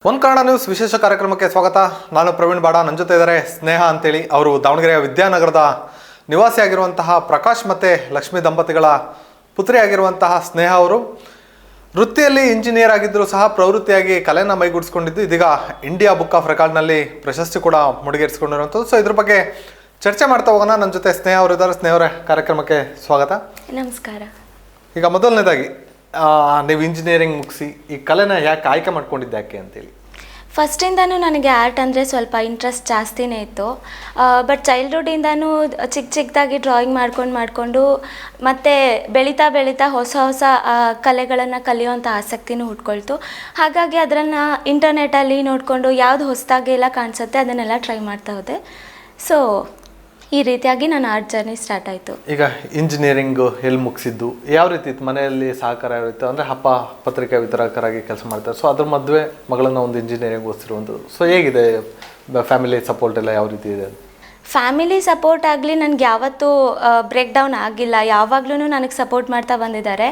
ಒಂದು ಕನ್ನಡ ನ್ಯೂಸ್ ವಿಶೇಷ ಕಾರ್ಯಕ್ರಮಕ್ಕೆ ಸ್ವಾಗತ. ನಾನು ಪ್ರವೀಣ್ ಬಾಡ. ನನ್ನ ಜೊತೆ ಇದ್ದಾರೆ ಸ್ನೇಹ ಅಂತೇಳಿ. ಅವರು ದಾವಣಗೆರೆಯ ವಿದ್ಯಾನಗರದ ನಿವಾಸಿಯಾಗಿರುವಂತಹ ಪ್ರಕಾಶ್ ಮತ್ತು ಲಕ್ಷ್ಮಿ ದಂಪತಿಗಳ ಪುತ್ರಿಯಾಗಿರುವಂತಹ ಸ್ನೇಹ ಅವರು ವೃತ್ತಿಯಲ್ಲಿ ಇಂಜಿನಿಯರ್ ಆಗಿದ್ದರೂ ಸಹ ಪ್ರವೃತ್ತಿಯಾಗಿ ಕಲೆನ ಮೈಗೂಡಿಸ್ಕೊಂಡಿದ್ದು ಇದೀಗ ಇಂಡಿಯಾ ಬುಕ್ ಆಫ್ ರೆಕಾರ್ಡ್ನಲ್ಲಿ ಪ್ರಶಸ್ತಿ ಕೂಡ ಮುಡಿಗೇರಿಸಿಕೊಂಡಿರುವಂಥದ್ದು. ಸೊ ಇದ್ರ ಬಗ್ಗೆ ಚರ್ಚೆ ಮಾಡ್ತಾ ಹೋಗೋಣ. ನನ್ನ ಜೊತೆ ಸ್ನೇಹ ಅವರು ಇದ್ದಾರೆ. ಸ್ನೇಹ ಅವರೇ, ಕಾರ್ಯಕ್ರಮಕ್ಕೆ ಸ್ವಾಗತ. ನಮಸ್ಕಾರ. ಈಗ ಮೊದಲನೇದಾಗಿ ನೀವು ಇಂಜಿನಿಯರಿಂಗ್ ಮುಗಿಸಿ ಈ ಕಲೆನ ಯಾಕೆ ಆಯ್ಕೆ ಮಾಡ್ಕೊಂಡಿದ್ದು ಯಾಕೆ ಅಂತೇಳಿ? ಫಸ್ಟಿಂದನೂ ನನಗೆ ಆರ್ಟ್ ಅಂದರೆ ಸ್ವಲ್ಪ ಇಂಟ್ರೆಸ್ಟ್ ಜಾಸ್ತಿನೇ ಇತ್ತು. ಬಟ್ ಚೈಲ್ಡ್ಹುಡ್ಡಿಂದನೂ ಚಿಕ್ಕದಾಗಿ ಡ್ರಾಯಿಂಗ್ ಮಾಡಿಕೊಂಡು ಮತ್ತು ಬೆಳೀತಾ ಹೊಸ ಕಲೆಗಳನ್ನು ಕಲಿಯುವಂಥ ಆಸಕ್ತಿನೂ ಹುಟ್ಕೊಳ್ತು. ಹಾಗಾಗಿ ಅದನ್ನು ಇಂಟರ್ನೆಟ್ಟಲ್ಲಿ ನೋಡಿಕೊಂಡು ಯಾವುದು ಹೊಸದಾಗಿ ಎಲ್ಲ ಕಾಣಿಸುತ್ತೆ ಅದನ್ನೆಲ್ಲ ಟ್ರೈ ಮಾಡ್ತಾ ಹೋದೆ. ಸೊ ಈ ರೀತಿಯಾಗಿ ನನ್ನ ಆರ್ಟ್ ಜರ್ನಿ ಸ್ಟಾರ್ಟ್ ಆಯಿತು. ಈಗ ಇಂಜಿನಿಯರಿಂಗು ಎಲ್ಲಿ ಮುಗಿಸಿದ್ದು, ಯಾವ ರೀತಿ ಇತ್ತು? ಮನೆಯಲ್ಲಿ ಸಹಕಾರ ಯಾವ ರೀತಿ? ಅಂದರೆ ಅಪ್ಪ ಪತ್ರಿಕಾ ವಿತರಕರಾಗಿ ಕೆಲಸ ಮಾಡ್ತಾರೆ. ಸೊ ಅದ್ರ ಮದುವೆ ಮಗಳನ್ನು ಒಂದು ಇಂಜಿನಿಯರಿಂಗ್ ಓದಿಸಿರುವಂಥದ್ದು. ಸೊ ಹೇಗಿದೆ ಫ್ಯಾಮಿಲಿ ಸಪೋರ್ಟ್ ಎಲ್ಲ ಯಾವ ರೀತಿ ಇದೆ? ಫ್ಯಾಮಿಲಿ ಸಪೋರ್ಟ್ ಆಗಲಿ ನನಗೆ ಯಾವತ್ತೂ ಬ್ರೇಕ್ ಡೌನ್ ಆಗಿಲ್ಲ. ಯಾವಾಗಲೂ ನನಗೆ ಸಪೋರ್ಟ್ ಮಾಡ್ತಾ ಬಂದಿದ್ದಾರೆ.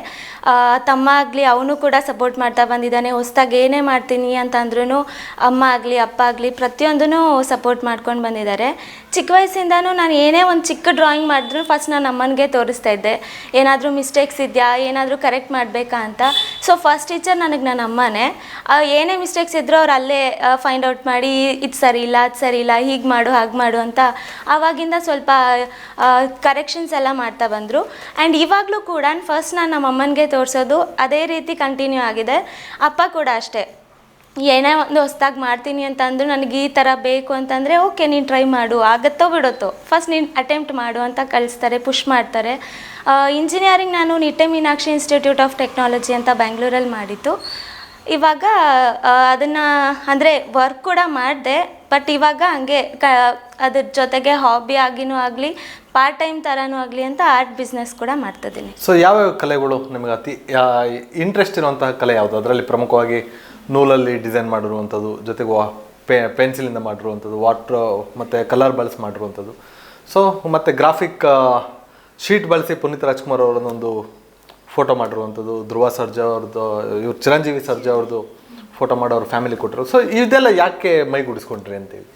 ತಮ್ಮ ಆಗಲಿ ಅವನು ಕೂಡ ಸಪೋರ್ಟ್ ಮಾಡ್ತಾ ಬಂದಿದ್ದಾನೆ. ಹೊಸ್ದಾಗಿ ಏನೇ ಮಾಡ್ತೀನಿ ಅಂತಂದ್ರೂ ಅಮ್ಮ ಆಗಲಿ ಅಪ್ಪ ಆಗಲಿ ಪ್ರತಿಯೊಂದೂ ಸಪೋರ್ಟ್ ಮಾಡ್ಕೊಂಡು ಬಂದಿದ್ದಾರೆ. ಚಿಕ್ಕ ವಯಸ್ಸಿಂದನೂ ನಾನು ಏನೇ ಒಂದು ಚಿಕ್ಕ ಡ್ರಾಯಿಂಗ್ ಮಾಡಿದ್ರು ಫಸ್ಟ್ ನಾನು ಅಮ್ಮನಿಗೆ ತೋರಿಸ್ತಾ ಇದ್ದೆ, ಏನಾದರೂ ಮಿಸ್ಟೇಕ್ಸ್ ಇದೆಯಾ, ಏನಾದರೂ ಕರೆಕ್ಟ್ ಮಾಡಬೇಕಾ ಅಂತ. ಸೊ ಫಸ್ಟ್ ಟೀಚರ್ ನನಗೆ ನನ್ನ ಅಮ್ಮನೇ. ಏನೇ ಮಿಸ್ಟೇಕ್ಸ್ ಇದ್ದರೂ ಅವ್ರು ಅಲ್ಲೇ ಫೈಂಡ್ ಔಟ್ ಮಾಡಿ ಇದು ಸರಿ ಇಲ್ಲ ಅದು ಸರಿ ಇಲ್ಲ, ಹೀಗೆ ಮಾಡು ಹಾಗೆ ಮಾಡು ಅಂತ ಆವಾಗಿಂದ ಸ್ವಲ್ಪ ಕರೆಕ್ಷನ್ಸ್ ಎಲ್ಲ ಮಾಡ್ತಾ ಬಂದರು. ಆ್ಯಂಡ್ ಇವಾಗಲೂ ಕೂಡ ಫಸ್ಟ್ ನಾನು ನಮ್ಮ ಅಮ್ಮನಿಗೆ ತೋರಿಸೋದು ಅದೇ ರೀತಿ ಕಂಟಿನ್ಯೂ ಆಗಿದೆ. ಅಪ್ಪ ಕೂಡ ಅಷ್ಟೇ, ಏನೇ ಒಂದು ಹೊಸ್ದಾಗಿ ಮಾಡ್ತೀನಿ ಅಂತಂದ್ರು ನನಗೆ ಈ ಥರ ಬೇಕು ಅಂತಂದರೆ ಓಕೆ ನೀನು ಟ್ರೈ ಮಾಡು, ಆಗುತ್ತೋ ಬಿಡುತ್ತೋ ಫಸ್ಟ್ ನೀನು ಅಟೆಂಪ್ಟ್ ಮಾಡು ಅಂತ ಕಳಿಸ್ತಾರೆ, ಪುಷ್ ಮಾಡ್ತಾರೆ. ಇಂಜಿನಿಯರಿಂಗ್ ನಾನು Nitte Meenakshi institute of technology ಅಂತ ಬೆಂಗಳೂರಲ್ಲಿ ಮಾಡಿದ್ದು. ಇವಾಗ ಅದನ್ನು ಅಂದರೆ ವರ್ಕ್ ಕೂಡ ಮಾಡಿದೆ. ಬಟ್ ಇವಾಗ ಹಂಗೆ ಅದ್ರ ಜೊತೆಗೆ ಹಾಬಿ ಆಗಿನೂ ಆಗಲಿ ಪಾರ್ಟ್ ಟೈಮ್ ಥರನೂ ಆಗಲಿ ಅಂತ ಆರ್ಟ್ ಬಿಸ್ನೆಸ್ ಕೂಡ ಮಾಡ್ತಿದ್ದೀನಿ. ಸೊ ಯಾವ್ಯಾವ ಕಲೆಗಳು ನಿಮಗೆ ಅತಿ ಇಂಟ್ರೆಸ್ಟ್ ಇರುವಂತಹ ಕಲೆ ಯಾವುದು? ಅದರಲ್ಲಿ ಪ್ರಮುಖವಾಗಿ ನೂಲಲ್ಲಿ ಡಿಸೈನ್ ಮಾಡಿರುವಂಥದ್ದು, ಜೊತೆಗೆ ಪೆನ್ಸಿಲಿಂದ ಮಾಡಿರುವಂಥದ್ದು, ವಾಟ್ರ್ ಮತ್ತು ಕಲರ್ ಬಳಸಿ ಮಾಡಿರುವಂಥದ್ದು. ಸೊ ಮತ್ತು ಗ್ರಾಫಿಕ್ ಶೀಟ್ ಬಳಸಿ ಪುನೀತ್ ರಾಜ್ಕುಮಾರ್ ಅವರನ್ನೊಂದು ಫೋಟೋ ಮಾಡಿರುವಂಥದ್ದು, ಧ್ರುವ ಸರ್ಜಾ ಅವ್ರದ್ದು, ಇವ್ರು ಚಿರಂಜೀವಿ ಸರ್ಜಾ ಅವ್ರದ್ದು ಫೋಟೋ ಮಾಡೋ ಅವ್ರ ಫ್ಯಾಮಿಲಿ ಕೊಟ್ಟರು. ಸೊ ಇದೆಲ್ಲ ಯಾಕೆ ಮೈಗೂಡಿಸ್ಕೊಂಡ್ರಿ ಅಂತೇಳಿ?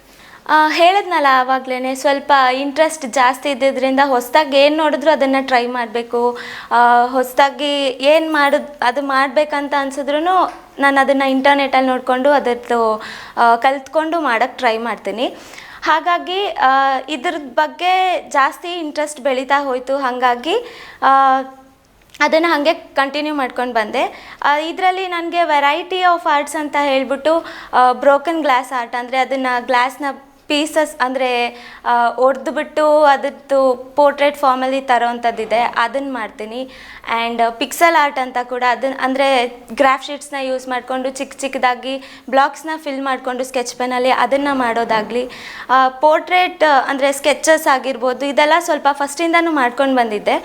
ಹೇಳಿದ್ನಲ್ಲ ಆವಾಗಲೇ, ಸ್ವಲ್ಪ ಇಂಟ್ರೆಸ್ಟ್ ಜಾಸ್ತಿ ಇದ್ದಿದ್ದರಿಂದ ಹೊಸದಾಗಿ ಏನು ನೋಡಿದ್ರು ಅದನ್ನು ಟ್ರೈ ಮಾಡಬೇಕು, ಹೊಸದಾಗಿ ಏನು ಅದು ಮಾಡಬೇಕಂತ ಅನ್ಸಿದ್ರು ನಾನು ಅದನ್ನು ಇಂಟರ್ನೆಟಲ್ಲಿ ನೋಡಿಕೊಂಡು ಅದರದ್ದು ಕಲ್ತ್ಕೊಂಡು ಮಾಡೋಕ್ಕೆ ಟ್ರೈ ಮಾಡ್ತೀನಿ. ಹಾಗಾಗಿ ಇದ್ರ ಬಗ್ಗೆ ಜಾಸ್ತಿ ಇಂಟ್ರೆಸ್ಟ್ ಬೆಳೀತಾ ಹೋಯಿತು. ಹಾಗಾಗಿ ಅದನ್ನು ಹಾಗೆ ಕಂಟಿನ್ಯೂ ಮಾಡ್ಕೊಂಡು ಬಂದೆ. ಇದರಲ್ಲಿ ನನಗೆ ವೆರೈಟಿ ಆಫ್ ಆರ್ಟ್ಸ್ ಅಂತ ಹೇಳಿಬಿಟ್ಟು ಬ್ರೋಕನ್ ಗ್ಲಾಸ್ ಆರ್ಟ್, ಅಂದರೆ ಅದನ್ನು ಗ್ಲಾಸ್ನ ಪೀಸಸ್ ಅಂದರೆ ಒಡೆದುಬಿಟ್ಟು ಅದರದ್ದು ಪೋರ್ಟ್ರೇಟ್ ಫಾರ್ಮಲ್ಲಿ ತರೋವಂಥದ್ದಿದೆ, ಅದನ್ನು ಮಾಡ್ತೀನಿ. ಆ್ಯಂಡ್ ಪಿಕ್ಸಲ್ ಆರ್ಟ್ ಅಂತ ಕೂಡ ಅದನ್ನು ಅಂದರೆ ಗ್ರಾಫ್ ಶೀಟ್ಸ್ನ ಯೂಸ್ ಮಾಡಿಕೊಂಡು ಚಿಕ್ಕದಾಗಿ ಬ್ಲಾಕ್ಸ್ನ ಫಿಲ್ ಮಾಡಿಕೊಂಡು ಸ್ಕೆಚ್ ಪೆನಲ್ಲಿ ಅದನ್ನು ಮಾಡೋದಾಗಲಿ, ಪೋರ್ಟ್ರೇಟ್ ಅಂದರೆ ಸ್ಕೆಚಸ್ ಆಗಿರ್ಬೋದು, ಇದೆಲ್ಲ ಸ್ವಲ್ಪ ಫಸ್ಟಿಂದನೂ ಮಾಡ್ಕೊಂಡು ಬಂದಿದ್ದೆ.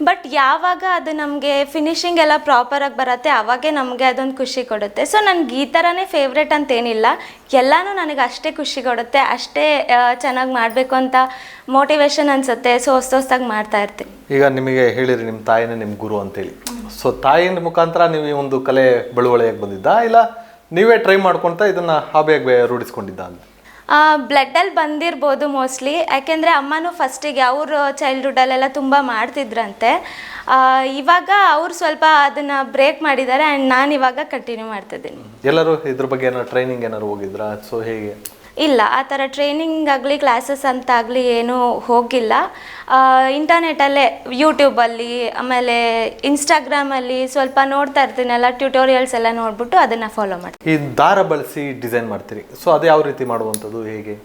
ಬಟ್ ಯಾವಾಗ ಅದು ನಮಗೆ ಫಿನಿಶಿಂಗ್ ಎಲ್ಲ ಪ್ರಾಪರಾಗಿ ಬರುತ್ತೆ ಆವಾಗೇ ನಮಗೆ ಅದೊಂದು ಖುಷಿ ಕೊಡುತ್ತೆ. ಸೊ ನನಗೆ ಈ ಥರನೇ ಫೇವ್ರೇಟ್ ಅಂತೇನಿಲ್ಲ, ಎಲ್ಲನೂ ನನಗೆ ಅಷ್ಟೇ ಖುಷಿ ಕೊಡುತ್ತೆ, ಅಷ್ಟೇ ಚೆನ್ನಾಗಿ ಮಾಡಬೇಕು ಅಂತ ಮೋಟಿವೇಶನ್ ಅನಿಸುತ್ತೆ. ಸೊ ಹೊಸ್ದಾಗಿ ಮಾಡ್ತಾ ಇರ್ತೀನಿ. ಈಗ ನಿಮಗೆ ಹೇಳಿರಿ ನಿಮ್ಮ ತಾಯಿನೇ ನಿಮ್ಮ ಗುರು ಅಂತೇಳಿ. ಸೊ ತಾಯಿಯ ಮುಖಾಂತರ ನೀವು ಈ ಒಂದು ಕಲೆ ಬಳುವಳಿಯಾಗಿ ಬಂದಿದ್ದ, ಇಲ್ಲ ನೀವೇ ಟ್ರೈ ಮಾಡ್ಕೊಳ್ತಾ ಇದನ್ನು ಹಾಬಿಯಾಗಿ ರೂಢಿಸ್ಕೊಂಡಿದ್ದ ಅಂತ? ಬ್ಲಡ್ಡಲ್ಲಿ ಬಂದಿರ್ಬೋದು ಮೋಸ್ಟ್ಲಿ. ಯಾಕೆಂದರೆ ಅಮ್ಮನೂ ಫಸ್ಟಿಗೆ ಅವರು ಚೈಲ್ಡ್ಹುಡ್ಡಲ್ಲೆಲ್ಲ ತುಂಬ ಮಾಡ್ತಿದ್ರಂತೆ. ಇವಾಗ ಅವರು ಸ್ವಲ್ಪ ಅದನ್ನು ಬ್ರೇಕ್ ಮಾಡಿದ್ದಾರೆ ಆ್ಯಂಡ್ ನಾನು ಇವಾಗ ಕಂಟಿನ್ಯೂ ಮಾಡ್ತಿದ್ದೀನಿ. ಎಲ್ಲರೂ ಇದ್ರ ಬಗ್ಗೆ ಏನಾದ್ರು ಟ್ರೈನಿಂಗ್ ಏನಾದ್ರು ಹೋಗಿದ್ರಾ? ಸೊ ಹೇಗೆ? ಇಲ್ಲ, ಆ ಥರ ಟ್ರೈನಿಂಗ್ ಆಗಲಿ ಕ್ಲಾಸಸ್ ಅಂತ ಆಗಲಿ ಏನೂ ಹೋಗಿಲ್ಲ. ಇಂಟರ್ನೆಟಲ್ಲೇ ಯೂಟ್ಯೂಬಲ್ಲಿ ಆಮೇಲೆ ಇನ್ಸ್ಟಾಗ್ರಾಮಲ್ಲಿ ಸ್ವಲ್ಪ ನೋಡ್ತಾ ಇರ್ತೀನಲ್ಲ, ಟ್ಯುಟೋರಿಯಲ್ಸ್ ಎಲ್ಲ ನೋಡ್ಬಿಟ್ಟು ಅದನ್ನು ಫಾಲೋ ಮಾಡ್ತೀನಿ. ಈ ದಾರ ಬಳಸಿ ಡಿಸೈನ್ ಮಾಡ್ತೀರಿ, ಸೊ ಅದು ಯಾವ ರೀತಿ ಮಾಡುವಂಥದ್ದು, ಹೇಗೆ?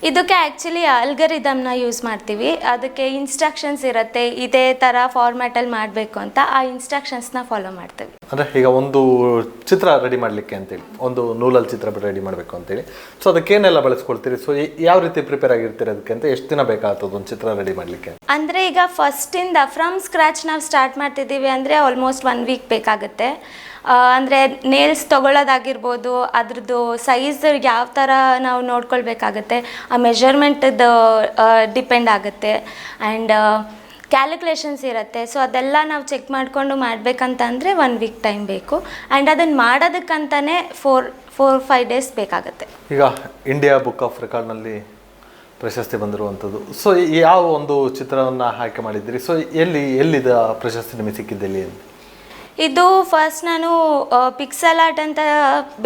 ಇದಕ್ಕೆ ಆ್ಯಕ್ಚುಲಿ ಅಲ್ಗರಿದಮ್ನ ಯೂಸ್ ಮಾಡ್ತೀವಿ. ಅದಕ್ಕೆ ಇನ್ಸ್ಟ್ರಕ್ಷನ್ಸ್ ಇರುತ್ತೆ, ಇದೇ ಥರ ಫಾರ್ಮ್ಯಾಟಲ್ಲಿ ಮಾಡಬೇಕು ಅಂತ. ಆ ಇನ್ಸ್ಟ್ರಕ್ಷನ್ಸ್ನ ಫಾಲೋ ಮಾಡ್ತೀವಿ. ಅಂದರೆ ಈಗ ಒಂದು ಚಿತ್ರ ರೆಡಿ ಮಾಡಲಿಕ್ಕೆ ಅಂತೇಳಿ, ಒಂದು ನೂಲಲ್ಲಿ ಚಿತ್ರ ರೆಡಿ ಮಾಡಬೇಕು ಅಂತೇಳಿ, ಸೊ ಅದಕ್ಕೇನೆಲ್ಲ ಬಳಸ್ಕೊಳ್ತೀರಿ? ಸೊ ಯಾವ ರೀತಿ ಪ್ರಿಪೇರ್ ಆಗಿರ್ತೀರಿ ಅದಕ್ಕೆ ಅಂತ? ಎಷ್ಟು ದಿನ ಬೇಕಾಗ್ತದೆ ಒಂದು ಚಿತ್ರ ರೆಡಿ ಮಾಡಲಿಕ್ಕೆ? ಅಂದರೆ ಈಗ ಫಸ್ಟಿಂದ ಫ್ರಮ್ ಸ್ಕ್ರ್ಯಾಚ್ ನಾವು ಸ್ಟಾರ್ಟ್ ಮಾಡ್ತಿದ್ದೀವಿ ಅಂದರೆ ಆಲ್ಮೋಸ್ಟ್ 1 ವೀಕ್ ಬೇಕಾಗುತ್ತೆ. ಅಂದರೆ ನೇಲ್ಸ್ ತೊಗೊಳ್ಳೋದಾಗಿರ್ಬೋದು, ಅದ್ರದ್ದು ಸೈಜ್ ಯಾವ ಥರ ನಾವು ನೋಡ್ಕೊಳ್ಬೇಕಾಗತ್ತೆ, ಆ ಮೆಷರ್ಮೆಂಟದ್ದು ಡಿಪೆಂಡ್ ಆಗುತ್ತೆ. ಆ್ಯಂಡ್ ಕ್ಯಾಲ್ಕುಲೇಷನ್ಸ್ ಇರುತ್ತೆ. ಸೊ ಅದೆಲ್ಲ ನಾವು ಚೆಕ್ ಮಾಡಿಕೊಂಡು ಮಾಡಬೇಕಂತ ಅಂದರೆ 1 ವೀಕ್ ಟೈಮ್ ಬೇಕು. ಆ್ಯಂಡ್ ಅದನ್ನು ಮಾಡೋದಕ್ಕಂತಲೇ 4-5 ಡೇಸ್ ಬೇಕಾಗುತ್ತೆ. ಈಗ ಇಂಡಿಯಾ ಬುಕ್ ಆಫ್ ರೆಕಾರ್ಡ್ನಲ್ಲಿ ಪ್ರಶಸ್ತಿ ಬಂದಿರುವಂಥದ್ದು. ಸೊ ಯಾವ ಒಂದು ಚಿತ್ರವನ್ನು ಆಯ್ಕೆ ಮಾಡಿದ್ದೀರಿ? ಸೊ ಎಲ್ಲಿದ ಪ್ರಶಸ್ತಿ ನಿಮಗೆ ಸಿಕ್ಕಿದ್ದಲ್ಲಿ ಅಂತ? ಇದು ಫಸ್ಟ್ ನಾನು ಪಿಕ್ಸೆಲ್ ಆರ್ಟ್ ಅಂತ